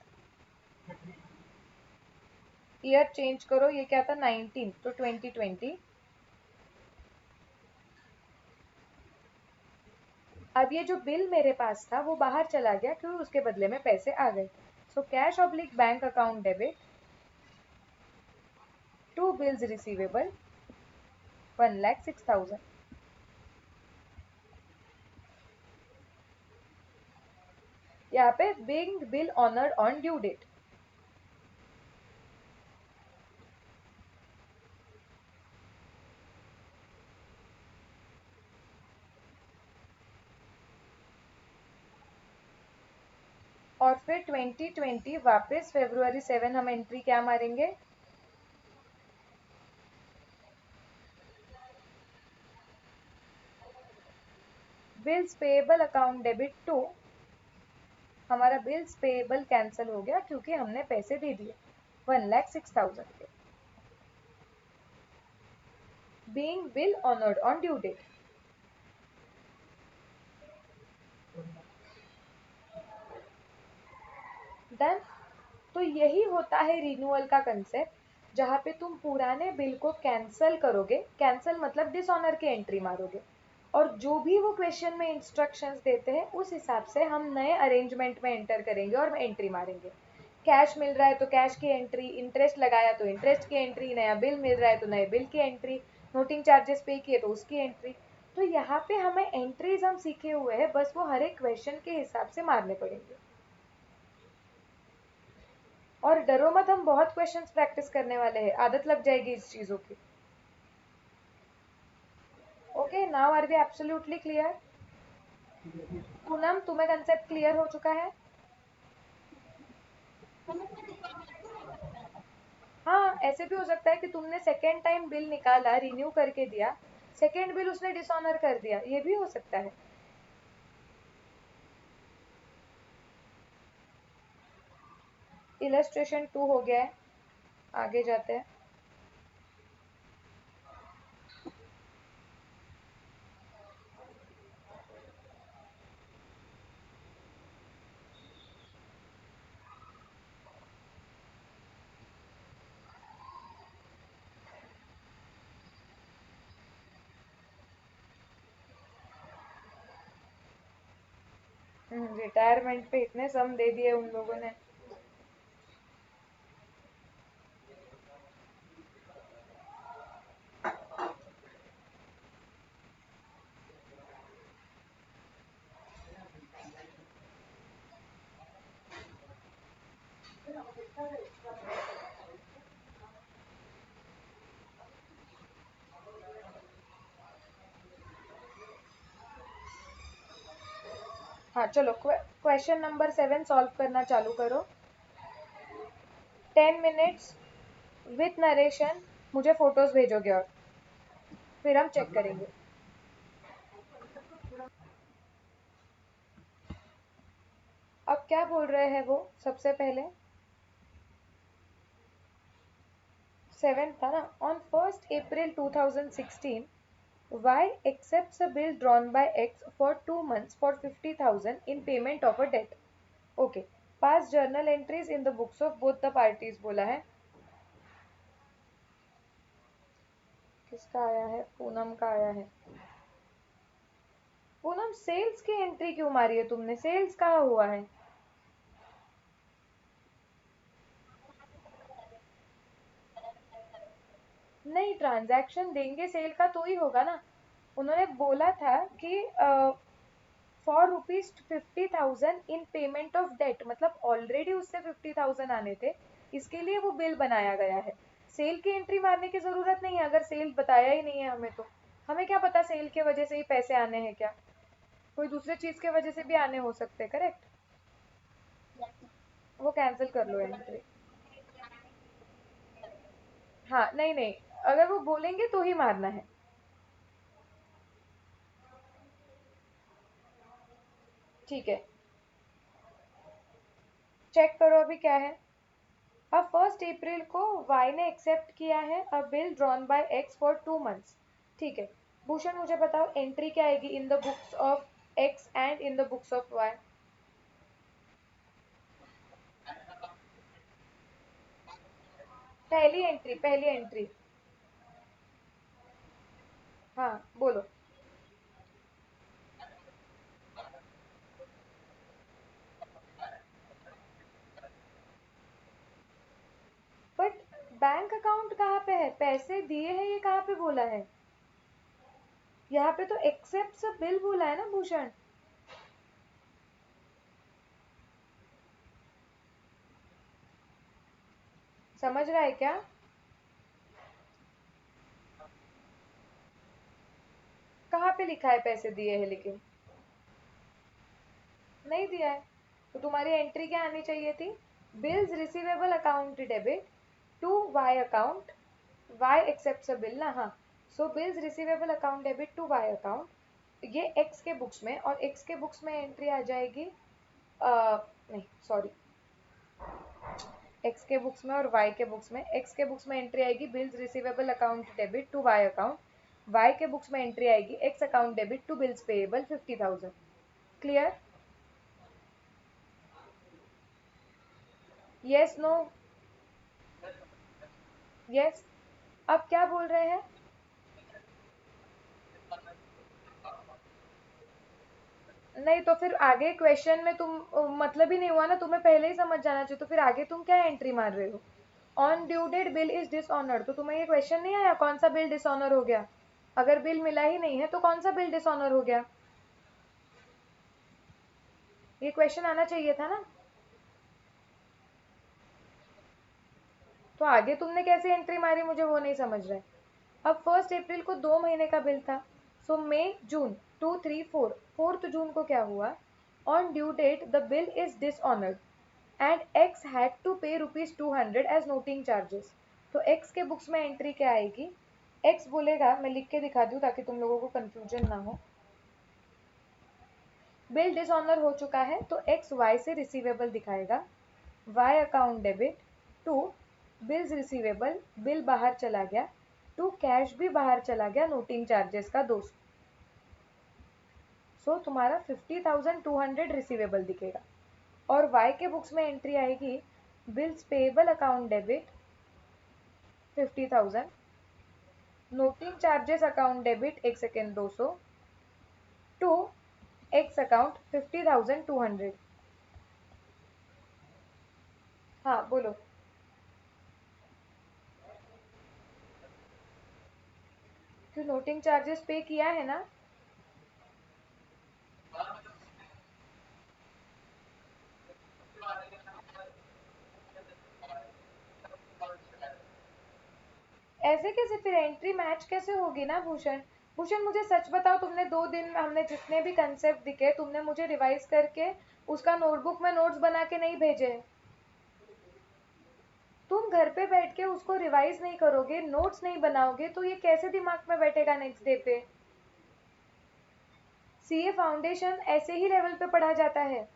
ईयर चेंज करो, ये क्या था 19, तो 2020। अब ये जो बिल मेरे पास था वो बाहर चला गया क्योंकि उसके बदले में पैसे आ गए। So cash oblique bank account debit to bills receivable 1,06,000। यहाँ पे being bill honoured on due date. और फिर 2020 वापस February 7 हम एंट्री क्या मारेंगे, bills payable account debit to, हमारा बिल्स पेएबल कैंसिल हो गया क्योंकि हमने पैसे दे दिए 1,06,000 के। Being bill honoured on due date. Done. तो यही होता है रिन्यूअल का कंसेप्ट, जहाँ पे तुम पुराने बिल को कैंसिल करोगे, कैंसिल मतलब डिसऑनर की एंट्री मारोगे, और जो भी वो क्वेश्चन में इंस्ट्रक्शंस देते हैं उस हिसाब से हम नए अरेंजमेंट में एंटर करेंगे और एंट्री मारेंगे। कैश मिल रहा है तो कैश की एंट्री, इंटरेस्ट लगाया तो इंटरेस्ट की एंट्री, नया बिल मिल रहा है तो नए बिल की एंट्री, नोटिंग चार्जेस पे किए तो उसकी एंट्री। तो यहाँ पे हमें एंट्रीज हम सीखे हुए हैं, बस वो हर एक क्वेश्चन के हिसाब से मारने पड़ेंगे। और डरो मत, हम बहुत क्वेश्चंस प्रैक्टिस करने वाले हैं, आदत लग जाएगी इस चीजों की। Okay, now are we absolutely clear. Poonam, तुम्हें कंसेप्ट क्लियर हो चुका है? हाँ, ऐसे भी हो सकता है कि तुमने सेकेंड टाइम बिल निकाला, रिन्यू करके दिया, सेकेंड बिल उसने डिसऑनर कर दिया, ये भी हो सकता है। इलस्ट्रेशन 2 हो गया है, आगे जाते हैं। रिटायरमेंट पे इतने सम दे दिए उन लोगों ने। हाँ चलो, क्वेश्चन नंबर 7 सॉल्व करना चालू करो। 10 मिनट्स विथ नरेशन, मुझे फोटोज भेजोगे और फिर हम चेक करेंगे। अब क्या बोल रहे हैं वो सबसे पहले, 7 था ना। On 1st April 2016 Y accepts a bill drawn by X for 2 months for 50,000 in payment of a debt. Okay. Pass journal entries in the books of both the parties बोला है। किसका आया है? पूनम का आया है। पूनम, सेल्स की एंट्री क्यों मारी है तुमने? सेल्स कहाँ हुआ है? नहीं, ट्रांजैक्शन देंगे सेल का तो ही होगा ना। उन्होंने बोला था कि for ₹50,000 in payment of debt, मतलब ऑलरेडी उससे 50,000 आने थे, इसके लिए वो बिल बनाया गया है। सेल की एंट्री मारने की जरूरत नहीं है, अगर सेल बताया ही नहीं है हमें तो। हमें क्या पता सेल के वजह से ही पैसे आने हैं क्या, कोई दूसरे चीज के वजह से भी आने हो सकते, करेक्ट। वो कैंसिल कर लो एंट्री। हाँ नहीं नहीं, अगर वो बोलेंगे तो ही मारना है। ठीक है, चेक करो अभी क्या है। अब 1 अप्रैल को वाई ने एक्सेप्ट किया है a bill drawn by X for 2 months. ठीक है, भूषण मुझे बताओ एंट्री क्या आएगी in the books of X and in the books of Y. पहली एंट्री। हाँ बोलो। बट बैंक अकाउंट कहाँ पे है, पैसे दिए हैं ये कहाँ पे बोला है? यहाँ पे तो एक्सेप्ट सब बिल बोला है ना भूषण। समझ रहा है क्या? कहाँ पे लिखा है पैसे दिए हैं लेकिन? नहीं दिया है। तो तुम्हारी एंट्री क्या आनी चाहिए थी? Bills receivable account debit to Y account, Y accept a bill ना। हाँ, so bills receivable account debit to Y account, ये एक्स के बुक्स में, और एक्स के बुक्स में एंट्री आ जाएगी नहीं सॉरी, एक्स के बुक्स में और वाई के बुक्स में, एक्स के बुक्स में एंट्री आएगी bills receivable account debit to Y account, Y के बुक्स में एंट्री आएगी X account debit to bills payable 50,000। Clear? Yes no? Yes. अब क्या बोल रहे हैं? नहीं तो फिर आगे क्वेश्चन में तुम मतलब ही नहीं हुआ ना, तुम्हें पहले ही समझ जाना चाहिए, तो फिर आगे तुम क्या एंट्री मार रहे हो? On due date bill is dishonoured, तो तुम्हें ये क्वेश्चन नहीं आया कौन सा बिल डिसऑनर हो गया? अगर बिल मिला ही नहीं है तो कौन सा बिल डिसऑनर हो गया? ये क्वेश्चन आना चाहिए था ना। तो आगे तुमने कैसे एंट्री मारी मुझे वो नहीं समझ रहा है। अब 1 अप्रैल को 2 महीने का बिल था, सो मई जून 2 3 4, 4th जून को क्या हुआ? On due date the bill is dishonoured and X had to pay ₹200 as noting charges. तो एक्स के बुक्स में एंट्री क्या आएगी? एक्स बोलेगा, मैं लिख के दिखा दूँ ताकि तुम लोगों को कंफ्यूजन ना हो। बिल डिसऑनर हो चुका है तो एक्स वाई से रिसीवेबल दिखाएगा, Y account debit to bills receivable, bill बाहर चला गया, टू कैश भी बाहर चला गया नोटिंग चार्जेस का 200। सो तुम्हारा 50,200 रिसीवेबल दिखेगा। और वाई के बुक्स में एंट्री आएगी bills payable account debit 50,000, noting charges account debit, एक सेकेंड 200, टू एक्स अकाउंट 50,200। हाँ बोलो। तो नोटिंग चार्जेस पे किया है ना? ऐसे कैसे, फिर एंट्री मैच कैसे होगी ना भूषण? भूषण मुझे सच बताओ, तुमने 2 दिन हमने जितने भी कंसेप्ट दिखे तुमने मुझे रिवाइज करके उसका नोटबुक में नोट्स बना के नहीं भेजे? तुम घर पे बैठ के उसको रिवाइज नहीं करोगे, नोट्स नहीं बनाओगे, तो ये कैसे दिमाग में बैठेगा नेक्स्ट डे पे? सीए फाउंडेशन ऐसे ही लेवल पे पढ़ा जाता है।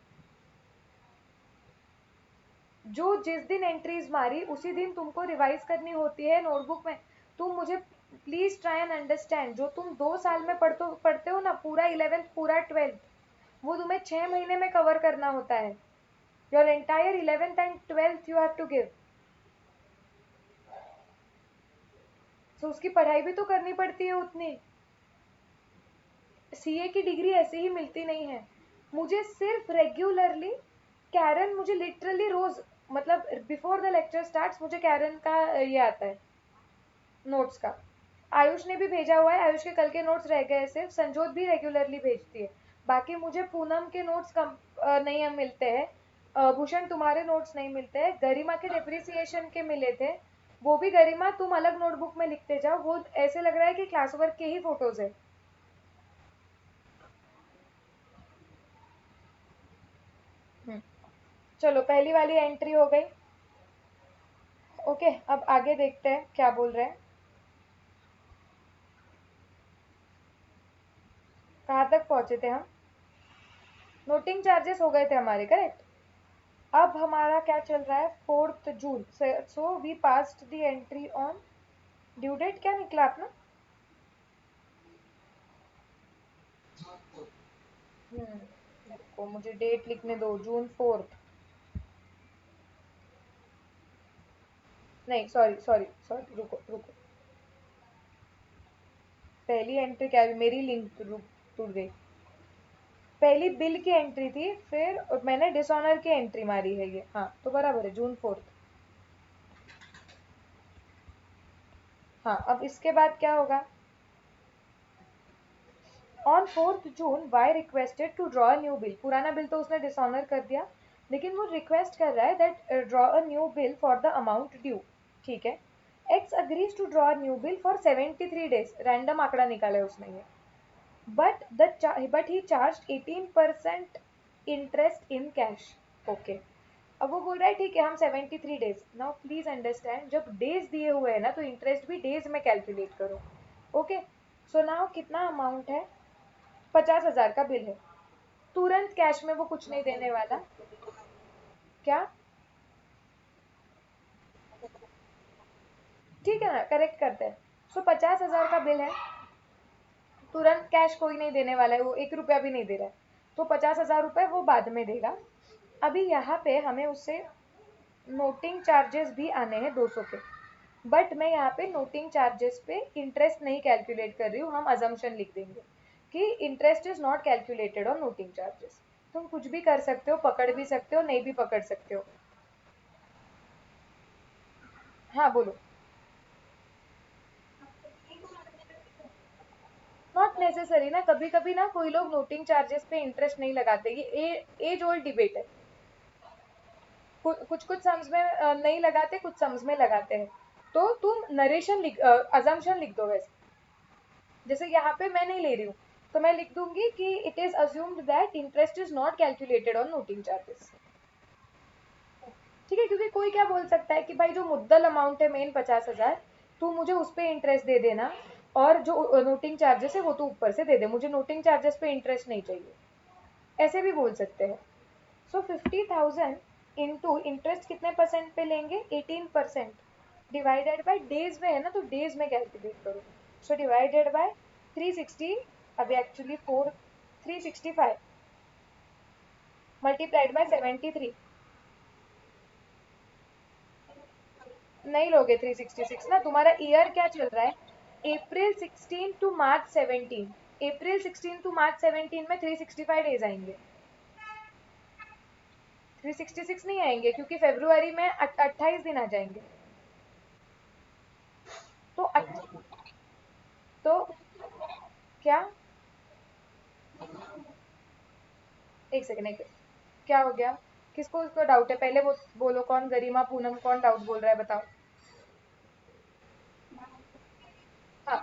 जो जिस दिन एंट्रीज मारी उसी दिन तुमको रिवाइज करनी होती है नोटबुक में। तुम मुझे प्लीज ट्राई एंड अंडरस्टैंड, जो तुम 2 साल में पढ़ते हो ना, पूरा 11th पूरा 12th, वो तुम्हें 6 महीने में कवर करना होता है। Your entire 11th and 12th you have to give. तो उसकी पढ़ाई भी तो करनी पड़ती है उतनी। सीए की डिग्री ऐसे ही मिलती नहीं है। मुझे सिर्फ रेगुलरली कैरन, मुझे लिटरली रोज, मतलब बिफोर द लेक्चर स्टार्ट्स मुझे कैरन का ये आता है नोट्स का। आयुष ने भी भेजा हुआ है, आयुष के कल के नोट्स रह गए, सिर्फ संजोत भी रेगुलरली भेजती है। बाकी मुझे पूनम के नोट्स कम नहीं मिलते हैं, भूषण तुम्हारे नोट्स नहीं मिलते हैं, गरिमा के डिप्रिसिएशन के मिले थे, वो भी गरिमा तुम अलग नोटबुक में लिखते जाओ, वो ऐसे लग रहा है कि क्लास वर्क के ही फोटोज है। हम्म, चलो पहली वाली एंट्री हो गई। ओके, अब आगे देखते हैं क्या बोल रहे हैं। कहाँ तक पहुंचे थे हम? नोटिंग चार्जेस हो गए थे हमारे, करेक्ट। अब हमारा क्या चल रहा है, 4 जून। So we passed the entry on due date क्या निकला अपना? देखो मुझे डेट लिखने दो, June 4th। नहीं, सॉरी सॉरी सॉरी, रुको रुको। पहली एंट्री क्या है, मेरी लिंक टूट गई। पहली बिल की एंट्री थी, फिर मैंने डिसऑनर की एंट्री मारी है ये। हाँ तो बराबर है, June 4th। हाँ, अब इसके बाद क्या होगा? ऑन 4th June Y requested to draw a new bill. पुराना बिल तो उसने डिसऑनर कर दिया, लेकिन वो रिक्वेस्ट कर रहा है that draw a new bill for the amount due. ठीक है। X agrees to draw a new bill for 73 days। Random आंकड़ा निकाला है उसने ये। But he charge 18% interest in cash. Okay. अब वो बोल रहा है ठीक है, हम 73 डेज। नाउ प्लीज अंडरस्टैंड, जब डेज दिए हुए हैं ना तो इंटरेस्ट भी डेज में कैलकुलेट करो। ओके। सो नाउ कितना अमाउंट है? 50,000 का बिल है। तुरंत कैश में वो कुछ नहीं देने वाला। क्या? ठीक है ना, करेक्ट करते हैं। सो 50,000 का बिल है, तुरंत कैश कोई नहीं देने वाला है, वो 1 रुपया भी नहीं दे रहा है। तो 50,000 रुपये वो बाद में देगा। अभी यहाँ पे हमें उससे नोटिंग चार्जेस भी आने हैं 200 के। बट मैं यहाँ पे नोटिंग चार्जेस पे इंटरेस्ट नहीं कैलकुलेट कर रही हूँ, हम अजम्पशन लिख देंगे कि interest is not calculated on noting charges. तुम कुछ भी कर सकते हो, पकड़ भी सकते हो, नहीं भी पकड़ सकते हो। हाँ बोलो। नॉट नेसेसरी ना, कभी कभी ना कोई लोग नोटिंग चार्जेस पे इंटरेस्ट नहीं लगाते, ये एज ओल्ड डिबेट है। कुछ कुछ सम्स में नहीं लगाते, कुछ सम्स में लगाते हैं। तो तुम नरेशन लिख, अजम्पशन लिख दो वैसे। जैसे यहाँ पे मैं नहीं ले रही हूँ, तो मैं लिख दूंगी कि it is assumed that interest is not calculated on noting charges. ठीक है, क्योंकि कोई क्या बोल सकता है कि भाई जो मुद्दल अमाउंट है मेन 50,000, तू मुझे उस पर इंटरेस्ट दे देना, और जो नोटिंग चार्जेस है वो तो ऊपर से दे दे, मुझे नोटिंग चार्जेस पे इंटरेस्ट नहीं चाहिए। ऐसे भी बोल सकते हैं। सो 50,000 इंटू इंटरेस्ट कितने परसेंट पे लेंगे, 18%। डिवाइडेड बाय डेज में है ना, तो डेज में कैलकुलेट करो। सो डिवाइडेड बाय 360, अभी एक्चुअली 365 मल्टीप्लाइड बाय 73। नहीं लोगे 366 ना, तुम्हारा ईयर क्या चल रहा है, April 16 to March 17। April 16 to March 17 में 365 डेज आएंगे। 366 नहीं आएंगे, क्योंकि फेब्रुआरी में 28 दिन आ जाएंगे। तो तो क्या? एक सेकंड, एक क्या हो गया? किसको इसको डाउट है, पहले वो बोलो, कौन? गरिमा, पूनम, कौन डाउट बोल रहा है, बताओ। हाँ,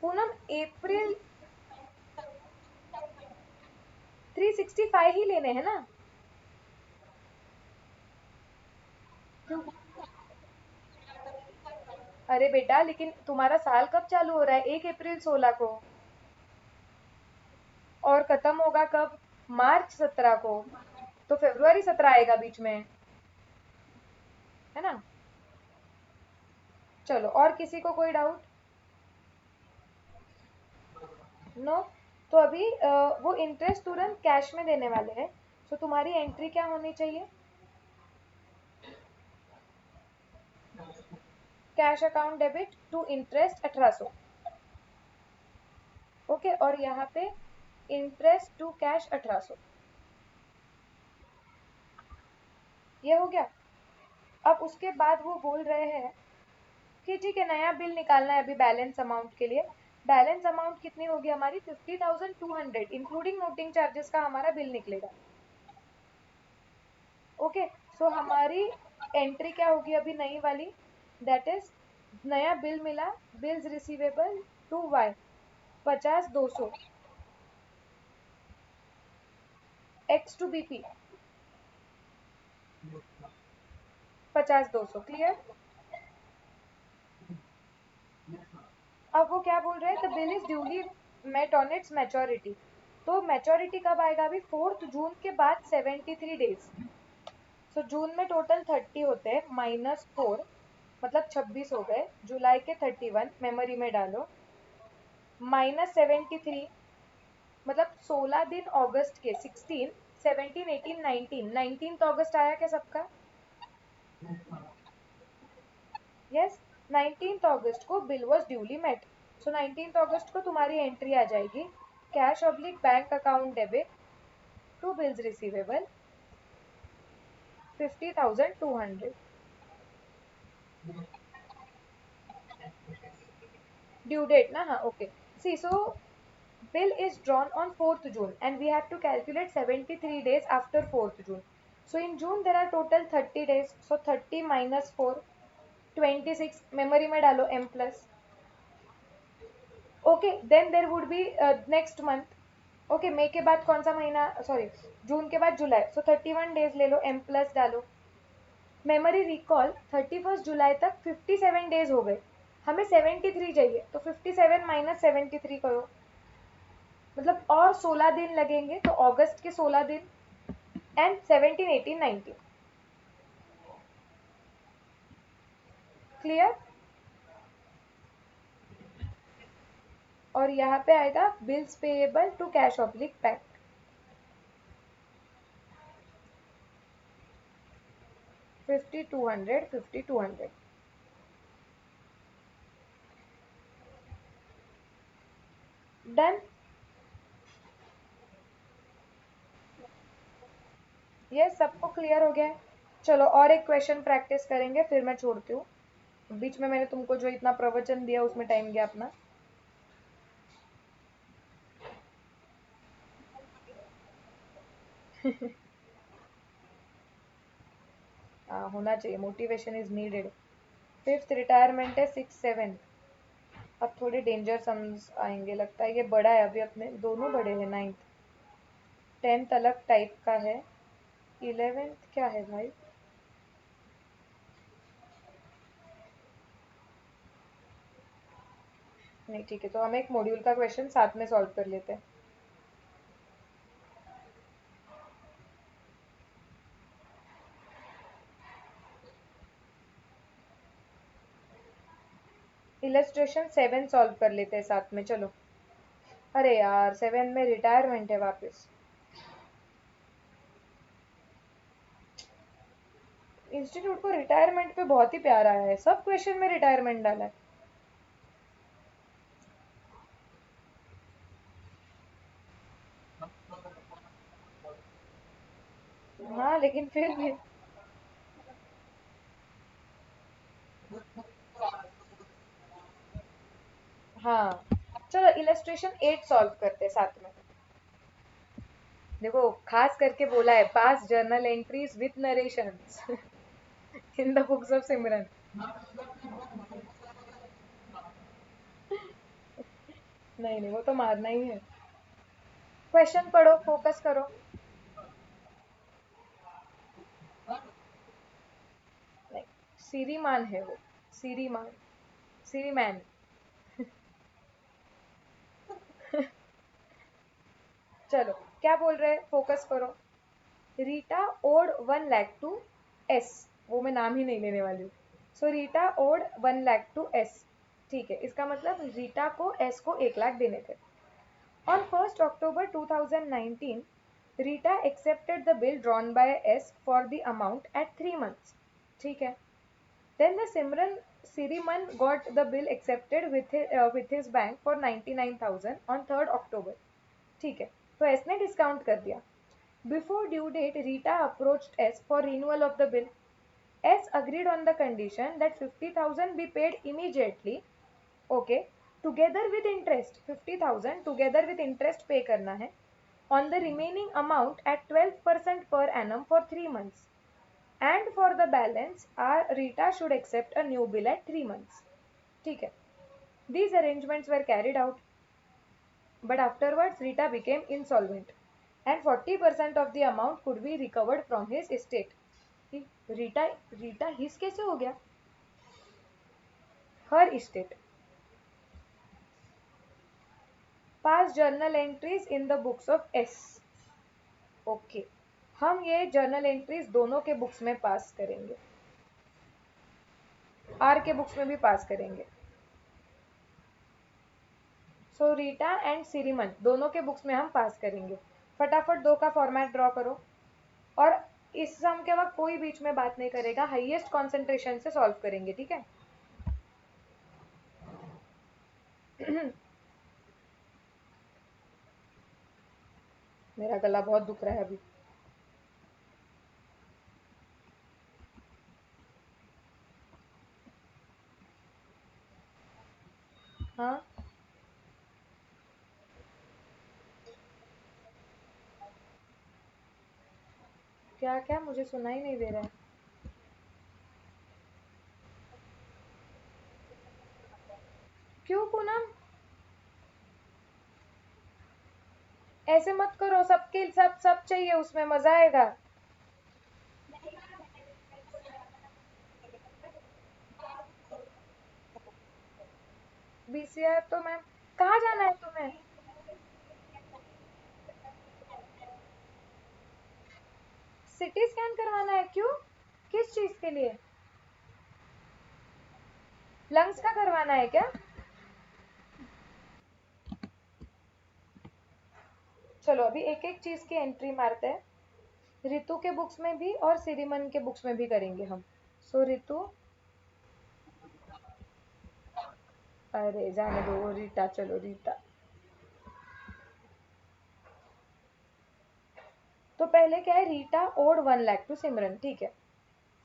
पूनम, अप्रैल 365 ही लेने हैं ना। क्यों? अरे बेटा, लेकिन तुम्हारा साल कब चालू हो रहा है, 1 अप्रैल 16 को। और खत्म होगा कब? March 17 को। तो February 17 आएगा बीच में, है ना। चलो, और किसी को कोई डाउट? नो। तो अभी वो इंटरेस्ट तुरंत कैश में देने वाले हैं। तो तुम्हारी एंट्री क्या होनी चाहिए, cash account debit to interest 1800। Okay, और यहाँ पे इंटरेस्ट टू कैश 1800। ये हो गया। अब उसके बाद वो बोल रहे हैं कि ठीक है, नया बिल निकालना है अभी बैलेंस अमाउंट के लिए। बैलेंस अमाउंट कितनी होगी हमारी, 50,200 इंक्लूडिंग नोटिंग चार्जेस का हमारा बिल निकलेगा। ओके। सो हमारी एंट्री क्या होगी अभी नई वाली, दैट इज, नया बिल मिला, bills receivable to Y, 50,200, X to BP. 50-200 clear. अब वो क्या बोल रहे हैं, the bill is duly met on its maturity. तो मैच्योरिटी कब आएगा, अभी 4 जून के बाद 73 डेज। सो जून में टोटल 30 होते हैं, -4 मतलब 26 हो गए, जुलाई के 31 मेमोरी में डालो, -73 मतलब 16 दिन अगस्त के, 16 17 18 19 19 अगस्त आया क्या सबका? यस, 19 अगस्त को bill was duly met. So 19 अगस्त को तुम्हारी एंट्री आ जाएगी, cash oblique bank account debit to bills receivable 50,200। Due date ना, हाँ okay. See so bill is drawn on 4th June and we have to calculate 73 days after 4th June. So in June there are total 30 days. So 30 minus 4, 26 memory में डालो m plus. Okay, then there would be next month. Okay, मई के बाद कौन सा महीना, sorry जून के बाद जुलाई, सो 31 days ले लो, m प्लस डालो। मेमोरी रिकॉल 31 जुलाई तक 57 डेज हो गए, हमें 73 चाहिए, तो 57 माइनस 73 करो, मतलब और 16 दिन लगेंगे, तो अगस्त के 16 दिन एंड 17 18 19। क्लियर। और यहाँ पे आएगा bills payable to cash oblique bank, 5200 5200। Done. ये सबको क्लियर हो गया है। चलो और एक क्वेश्चन प्रैक्टिस करेंगे, फिर मैं छोड़ती हूँ। बीच में मैंने तुमको जो इतना प्रवचन दिया उसमें टाइम गया अपना। होना चाहिए, motivation is needed. Fifth retirement है 6-7। अब थोड़े डेंजर सम्स आएंगे लगता है, ये बड़ा है अभी, अपने दोनों बड़े हैं। 9th 10th अलग टाइप का है, 11th क्या है भाई? नहीं ठीक है, तो हम एक मॉड्यूल का क्वेश्चन साथ में सॉल्व कर लेते हैं। इलस्ट्रेशन 7 सॉल्व कर लेते हैं साथ में, चलो। अरे यार 7 में रिटायरमेंट है वापस। इंस्टीट्यूट को रिटायरमेंट पे बहुत ही प्यार आया है, सब क्वेश्चन में रिटायरमेंट डाला है। हाँ लेकिन फिर भी। हाँ चलो इलस्ट्रेशन 8 सॉल्व करते हैं साथ में। देखो खास करके बोला है, pass journal entries with narrations in the books of Simran. नहीं नहीं, वो तो मारना ही है। क्वेश्चन पढ़ो, फोकस करो। नहीं, सीरीमान है वो, सीरीमान, सीरीमैन। चलो क्या बोल रहे हैं, फोकस करो। Rita owed 1 lakh to S, वो मैं नाम ही नहीं लेने वाली हूँ। So Rita owed 1 lakh to S, ठीक है, इसका मतलब रीटा को एस को 1 लाख देने थे। On 1st October 2019, Rita accepted the bill drawn by S for the amount at 3 months. ठीक है। Then the Simran Siriman got the bill accepted with his bank for 99,000 on 3rd October. ठीक है, तो S ने discount कर दिया। Before due date, Rita approached S for renewal of the bill. S agreed on the condition that 50,000 be paid immediately. Okay, together with interest, 50,000 together with interest पे करना है on the remaining amount at 12% per annum for 3 months, and for the balance Rita should accept a new bill at 3 months. ठीक है, these arrangements were carried out, but afterwards Rita became insolvent and 40% of the amount could be recovered from his estate. Rita Rita हिस कैसे हो गया? हर state pass journal entries in the books of S. Okay, हम ये journal entries दोनों के books में पास करेंगे, आर के बुक्स में भी पास करेंगे। सो रीटा एंड सिरिमन दोनों के बुक्स में हम पास करेंगे। फटाफट दो का फॉर्मेट ड्रॉ करो, और इस सम के वक्त कोई बीच में बात नहीं करेगा, हाईएस्ट कॉन्सेंट्रेशन से सॉल्व करेंगे, ठीक है? मेरा गला बहुत दुख रहा है अभी। हाँ, क्या क्या? मुझे सुनाई नहीं दे रहा है। क्यों पूनम? ऐसे मत करो, सबके सब सब चाहिए, उसमें मजा आएगा। बीसीआर तो मैम, कहाँ जाना है तुम्हें? सिटी स्कैन करवाना है? क्यों? किस चीज के लिए? लंग्स का करवाना है क्या? चलो अभी एक एक चीज की एंट्री मारते हैं। रितु के बुक्स में भी और सिरिमन के बुक्स में भी करेंगे हम। सो रितु, अरे जाने दो, वो रीता, चलो रीता। तो पहले क्या है, रीटा ओड 1 लाख टू सिमरन, ठीक है।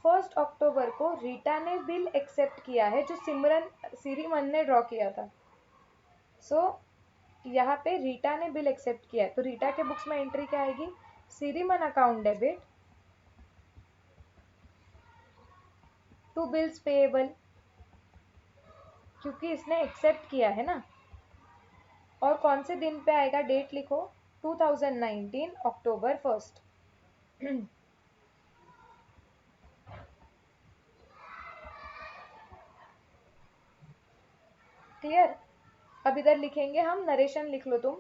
1 अक्टूबर को रीटा ने बिल एक्सेप्ट किया है जो सिमरन सिरिमन ने ड्रॉ किया था। सो यहाँ पे रीटा ने बिल एक्सेप्ट किया है, तो रीटा के बुक्स में एंट्री क्या आएगी? Simran account debit to bills payable, क्योंकि इसने एक्सेप्ट किया है ना। और कौन से दिन पे आएगा, डेट लिखो, 2019 अक्टूबर 1। क्लियर? अब इधर लिखेंगे हम, नरेशन लिख लो तुम,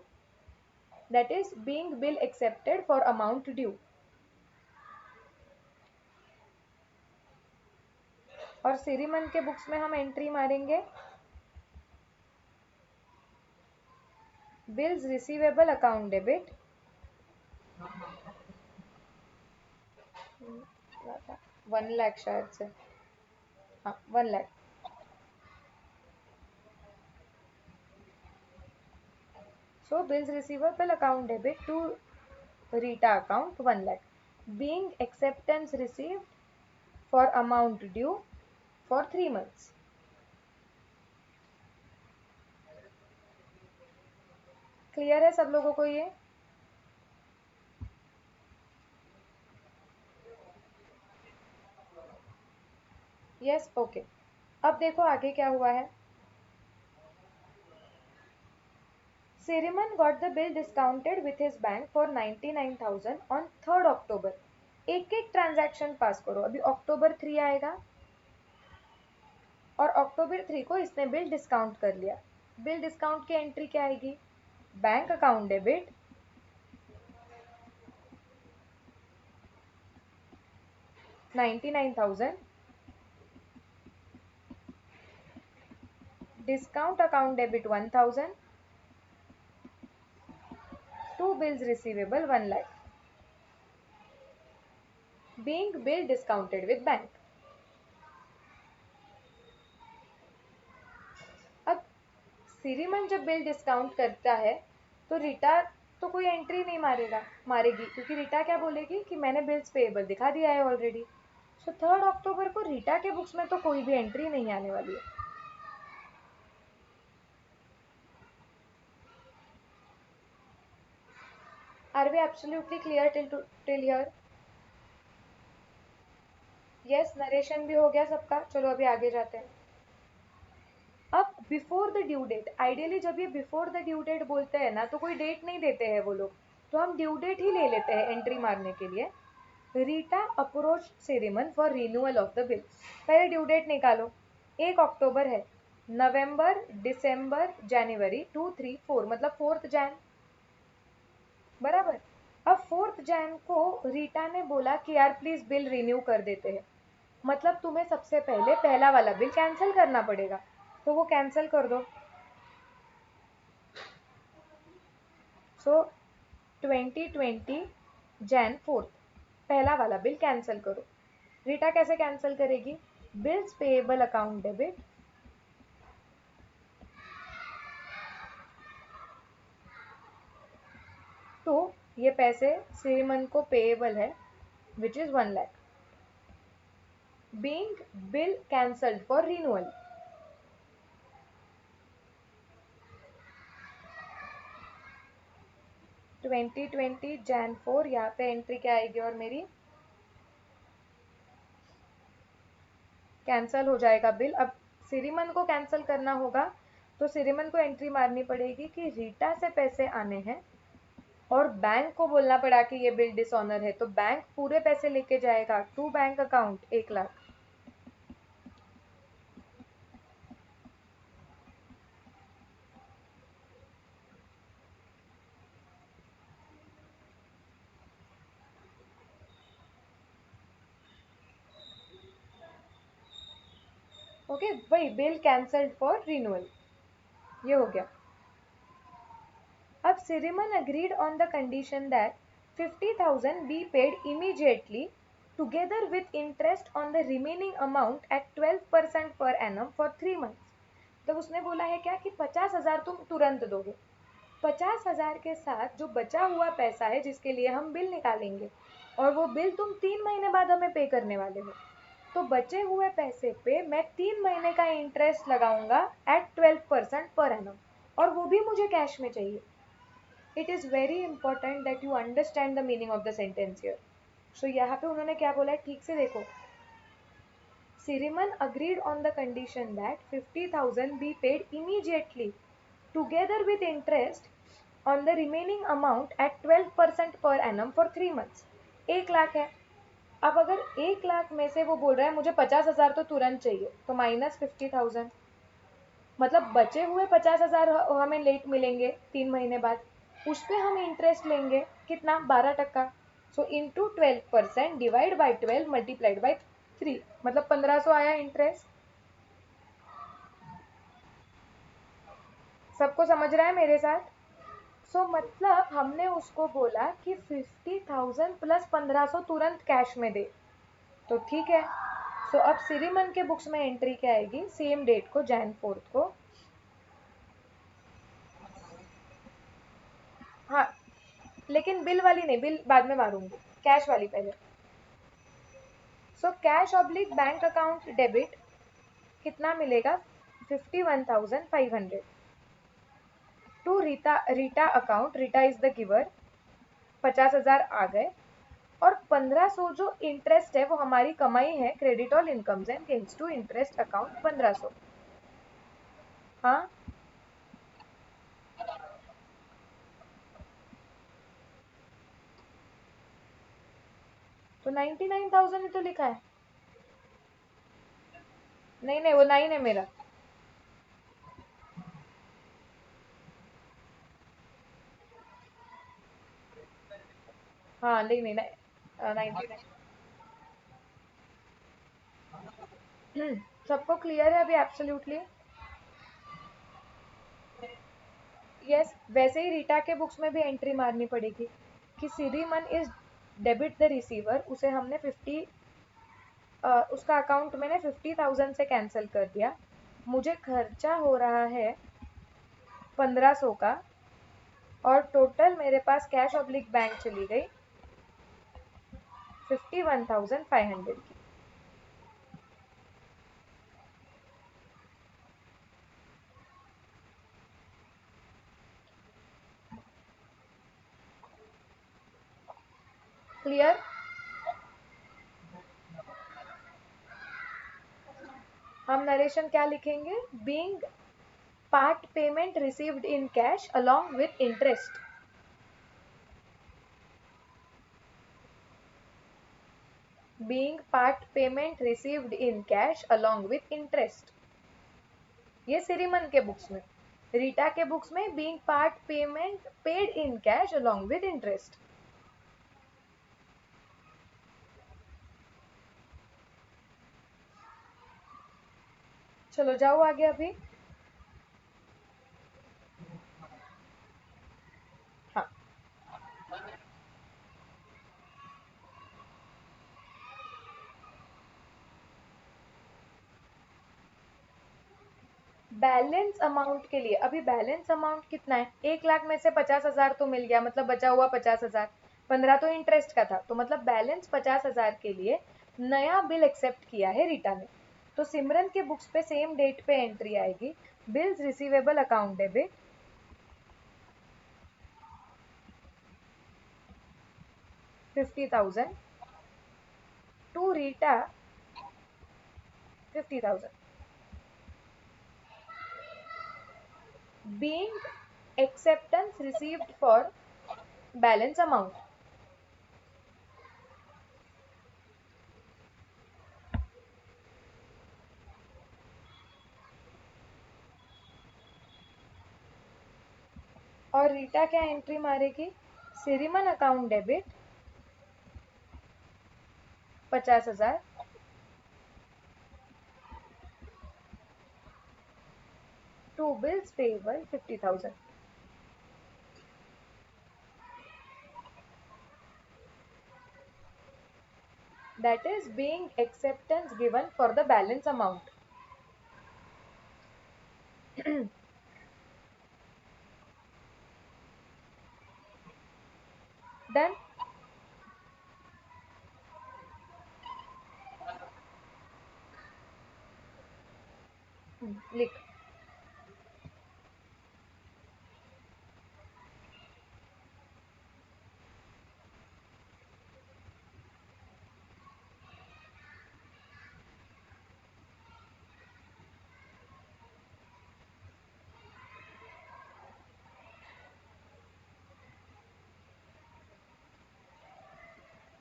that is being bill accepted for amount due. और सिरिमन के बुक्स में हम एंट्री मारेंगे, bills receivable account debit 1 lakh शायद से, हाँ 1 lakh. So bills receivable account debit to Rita account 1 lakh, being acceptance received for amount due for 3 months। Clear है सब लोगों को ये? Yes, okay. अब देखो आगे क्या हुआ है। Siriman got the bill discounted with his bank for 99,000 on 3 October। एक एक ट्रांजैक्शन पास करो, अभी October 3 आएगा, और October 3 को इसने बिल डिस्काउंट कर लिया। बिल डिस्काउंट की एंट्री क्या आएगी? Bank account debit 99,000, discount account debit 1,000, to bills receivable 1 lakh, being bill discounted with bank. अब सिरिमन जब बिल डिस्काउंट करता है तो रीटा तो कोई एंट्री नहीं मारेगी, क्योंकि रीटा क्या बोलेगी कि मैंने बिल्स पेएबल दिखा दिया है ऑलरेडी। सो 3 अक्टूबर को रीटा के बुक्स में तो कोई भी एंट्री नहीं आने वाली है। Are we absolutely clear till here? Yes, narration भी हो गया सबका, चलो अभी आगे जाते हैं। अब before the due date, ideally जब ये बिफोर द ड्यू डेट बोलते हैं ना, तो कोई डेट नहीं देते हैं वो लोग, तो हम ड्यू डेट ही ले लेते हैं एंट्री मारने के लिए। Rita approach Simran for renewal of the bill. पहले ड्यू डेट निकालो, 1 अक्टूबर है, नवंबर, दिसंबर, जनवरी, 2, 3, 4 मतलब 4th जैन, बराबर। अब 4th जैन को रीटा ने बोला कि यार प्लीज बिल रिन्यू कर देते हैं, मतलब तुम्हें सबसे पहले पहला वाला बिल कैंसिल करना पड़ेगा, तो वो कैंसिल कर दो। सो 2020 जैन 4th पहला वाला बिल कैंसिल करो। रीटा कैसे कैंसिल करेगी? बिल्स पेएबल अकाउंट डेबिट, तो ये पैसे श्रीमन को पेएबल है which is 1 lakh. Being bill cancelled for renewal, twenty twenty Jan 4, यहाँ पे एंट्री क्या आएगी और मेरी कैंसल हो जाएगा बिल। अब सिरिमन को कैंसल करना होगा, तो सिरिमन को एंट्री मारनी पड़ेगी कि रीटा से पैसे आने हैं और बैंक को बोलना पड़ा कि ये बिल डिसऑनर है, तो बैंक पूरे पैसे लेके जाएगा to bank account 1 lakh. Okay वही बिल कैंसल्ड फॉर रिन्यूअल, ये हो गया। अब सिरिमन agreed on the condition that 50,000 be paid immediately together with interest on the remaining amount at 12% per annum for 3 months। तो उसने बोला है क्या कि 50,000 तुम तुरंत दोगे, 50,000 के साथ जो बचा हुआ पैसा है जिसके लिए हम बिल निकालेंगे, और वो बिल तुम 3 महीने बाद हमें पे करने वाले हो, तो बचे हुए पैसे पे मैं 3 महीने का इंटरेस्ट लगाऊंगा एट 12% पर एनम, और वो भी मुझे कैश में चाहिए। It is very important that you understand the meaning of the sentence here. सो यहाँ पे उन्होंने क्या बोला है, ठीक से देखो। Siriman agreed on the condition that 50,000 be paid immediately together with interest on the remaining amount at 12% per annum for 3 months। 1 lakh है, अब अगर 1 लाख में से वो बोल रहा है मुझे 50,000 तो तुरंत चाहिए, तो माइनस 50,000, मतलब बचे हुए 50,000 हमें लेट मिलेंगे 3 महीने बाद, उस पर हम इंटरेस्ट लेंगे कितना, 12%। So into 12% divide by 12 multiplied by 3, मतलब 1500 आया इंटरेस्ट। सबको समझ रहा है मेरे साथ? मतलब हमने उसको बोला कि 50,000 प्लस 1500 तुरंत कैश में दे, तो ठीक है। अब सिरिमन के बुक्स में एंट्री क्या आएगी, सेम डेट को जैन 4th को, हाँ लेकिन बिल वाली नहीं, बिल बाद में मारूंगी, कैश वाली पहले। Cash oblique bank account debit कितना मिलेगा, 51,500 to Rita account, Rita is the giver, 50,000 आ गए, और 1500 जो इंटरेस्ट है वो हमारी कमाई है, credit all incomes and gains to interest account 1500। हाँ तो 99,000 ही तो लिखा है। नहीं नहीं वो 9 है मेरा। हाँ नहीं नहीं 99। सबको क्लियर है अभी एब्सोल्युटली? यस, वैसे ही रीटा के बुक्स में भी एंट्री मारनी पड़ेगी कि सिरिमन इज डेबिट द रिसीवर, उसे हमने 50 उसका अकाउंट मैंने 50,000 से कैंसिल कर दिया, मुझे खर्चा हो रहा है 1500 का, और टोटल मेरे पास कैश ऑब्लिक बैंक चली गई 51,500 की। क्लियर? हम नरेशन क्या लिखेंगे, being part payment received in cash along with interest. Being part payment received in cash along with interest. ये सिरिमन के बुक्स में। रीटा के बुक्स में being part payment paid in cash along with interest. चलो जाओ आगे अभी। हाँ, बैलेंस अमाउंट के लिए अभी बैलेंस अमाउंट कितना है? 1 लाख में से 50,000 तो मिल गया, मतलब बचा हुआ 50,000। 15 तो इंटरेस्ट का था, तो मतलब बैलेंस 50,000 के लिए नया बिल एक्सेप्ट किया है रीटा ने। तो सिमरन के बुक्स पे सेम डेट पे एंट्री आएगी, bills receivable account debit 50,000 to Rita 50,000 being acceptance received for balance amount। और रीटा क्या एंट्री मारेगी? Simran account debit 50,000 to bills payable 50,000। That is being acceptance given for the balance amount। Done? लिख।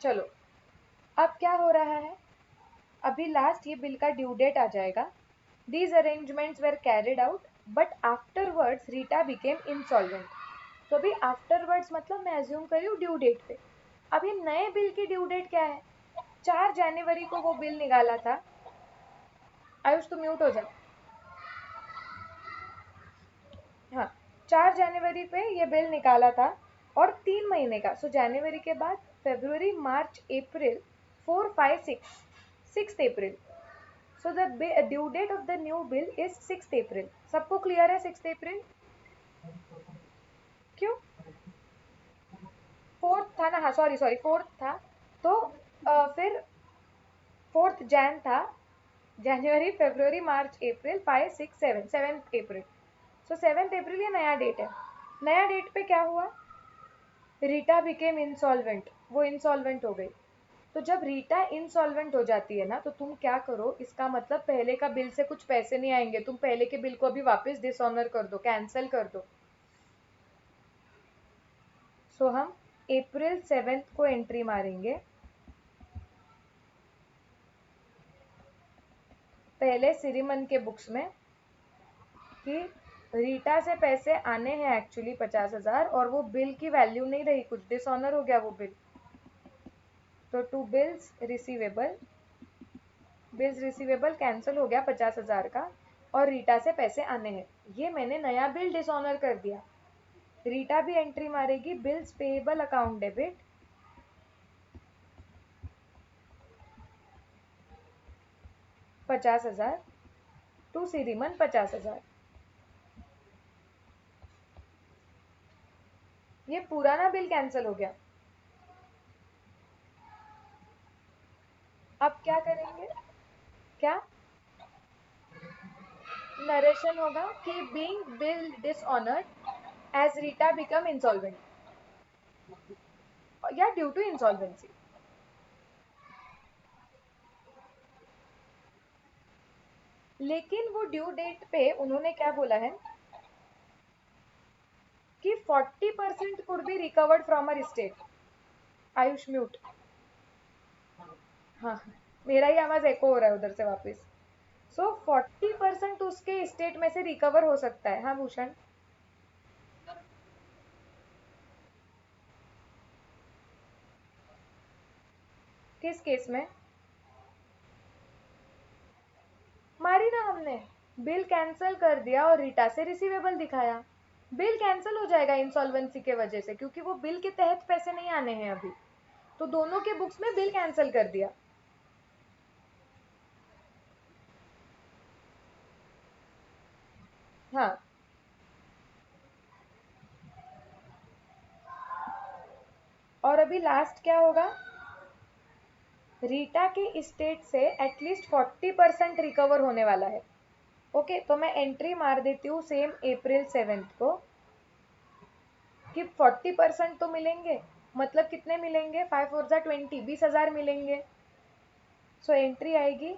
चलो अब क्या हो रहा है? अभी लास्ट ये बिल का ड्यू डेट आ जाएगा। These arrangements were carried out but afterwards Rita became insolvent. तो अभी आफ्टरवर्ड्स मतलब मैं एज्यूम करी हूँ ड्यू डेट पे। अभी नए बिल की ड्यू डेट क्या है? 4 जनवरी को वो बिल निकाला था। आयुष तो म्यूट हो जा। हाँ, 4 जनवरी पे ये बिल निकाला था और 3 महीने का, सो जनवरी के बाद February March April 4, 5, 6, 6 April. So the due date of the new bill is 6 April. सबको क्लियर है 6 अप्रैल? क्यों? फोर्थ था ना? हाँ सॉरी सॉरी, फोर्थ था। तो फिर 4 जैन था। जनवरी फरवरी मार्च अप्रैल 5, 6, 7, 7 अप्रैल। सो 7 अप्रैल ये नया डेट है। नया डेट पे क्या हुआ? Rita became insolvent. वो इंसॉल्वेंट हो गई। तो जब रीटा इंसॉल्वेंट हो जाती है ना, तो तुम क्या करो, इसका मतलब पहले का बिल से कुछ पैसे नहीं आएंगे, तुम पहले के बिल को अभी वापस डिसऑनर कर दो, कैंसिल कर दो। सो हम अप्रैल 7 को एंट्री मारेंगे। पहले सिरिमन के बुक्स में कि रीटा से पैसे आने हैं एक्चुअली 50,000, और वो बिल की वैल्यू नहीं रही, कुछ डिसऑनर हो गया वो बिल। तो टू बिल्स रिसीवेबल कैंसिल हो गया 50,000 का, और रीटा से पैसे आने हैं। ये मैंने नया बिल डिसऑनर कर दिया। रीटा भी एंट्री मारेगी bills payable account debit 50,000 to Simran 50,000। ये पुराना बिल कैंसिल हो गया। अब क्या करेंगे? क्या नरेशन होगा कि being bill dishonoured as Rita become insolvent, या ड्यू टू इंसॉल्वेंसी। लेकिन वो ड्यू डेट पे उन्होंने क्या बोला है कि 40% could be recovered from her estate. Ayush mute. हाँ, मेरा ही आवाज एको हो रहा है उधर से वापस। सो 40% उसके स्टेट में से रिकवर हो सकता है। हाँ भूषण। किस केस में? मारी ना हमने। बिल कैंसिल कर दिया और रीटा से रिसीवेबल दिखाया। बिल कैंसिल हो जाएगा इंसॉल्वेंसी के वजह से, क्योंकि वो बिल के तहत पैसे नहीं आने हैं अभी। तो दोनों के बुक्स में बिल कैंसिल कर दिया। हाँ। और अभी लास्ट क्या होगा? रीटा के स्टेट से एटलीस्ट 40% रिकवर होने वाला है। ओके, तो मैं एंट्री मार देती हूँ सेम April 7 को कि 40% तो मिलेंगे। मतलब कितने मिलेंगे? 5 4 20, 20,000 मिलेंगे। सो एंट्री आएगी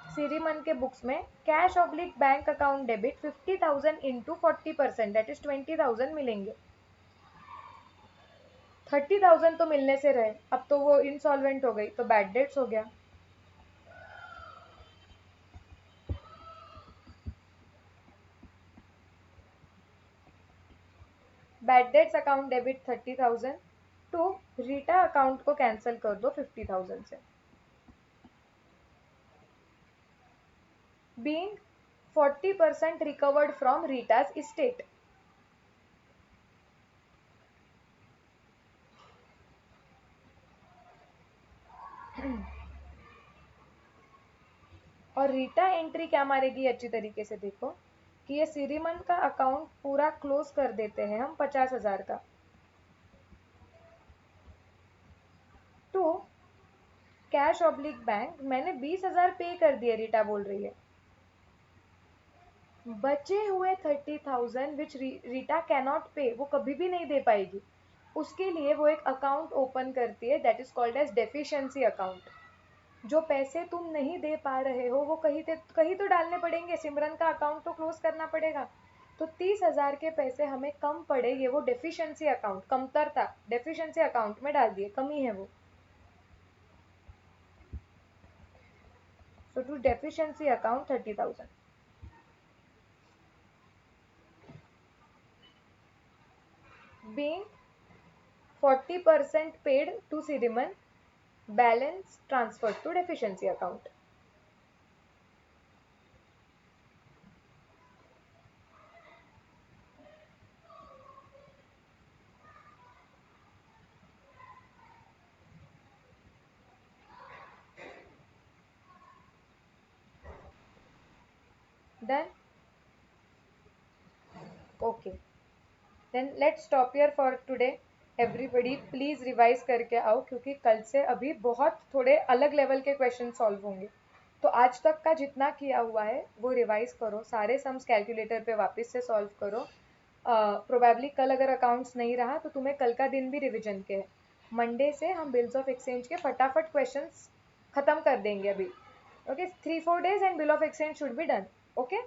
सिरीमन के बुक्स में, cash oblique bank account debit 50,000 into 40%, that is 20,000 मिलेंगे। 30,000 तो मिलने से रहे, अब तो वो इंसॉल्वेंट हो गई तो बैड डेट्स हो गया। Bad debts account debit 30,000 to Rita account को कैंसिल कर दो 50,000 से। Being 40% recovered from Rita's estate। और रीटा एंट्री क्या मारेगी अच्छी तरीके से देखो कि ये सिरीमन का अकाउंट पूरा क्लोज कर देते हैं हम 50,000 का। टू कैश ऑब्लिक बैंक, मैंने 20,000 पे कर दिए, रीटा बोल रही है। बचे हुए 30,000 विच रीटा कैनॉट पे, वो कभी भी नहीं दे पाएगी। उसके लिए वो एक अकाउंट ओपन करती है, that is called as deficiency account. जो पैसे तुम नहीं दे पा रहे हो वो कहीं तो डालने पड़ेंगे, सिमरन का अकाउंट तो क्लोज करना पड़ेगा। तो 30,000 के पैसे हमें कम पड़े, ये वो डेफिशिएंसी अकाउंट, कमतरता डेफिशिएंसी अकाउंट में डाल दिए, कमी है वो। So to deficiency account 30,000। Being 40% paid to Simran, balance transferred to deficiency account. Done. Okay, then let's stop here for today. Everybody please revise करके आओ, क्योंकि कल से अभी बहुत थोड़े अलग लेवल के क्वेश्चन सॉल्व होंगे। तो आज तक का जितना किया हुआ है वो रिवाइज करो, सारे सम्स कैलकुलेटर पे वापस से सॉल्व करो। प्रोबेबली कल अगर अकाउंट्स नहीं रहा तो तुम्हें कल का दिन भी रिविजन के है। मंडे से हम बिल्स ऑफ एक्सचेंज के फटाफट क्वेश्चंस खत्म कर देंगे अभी। Okay, 3 4 days and bill of exchange should be done. Okay.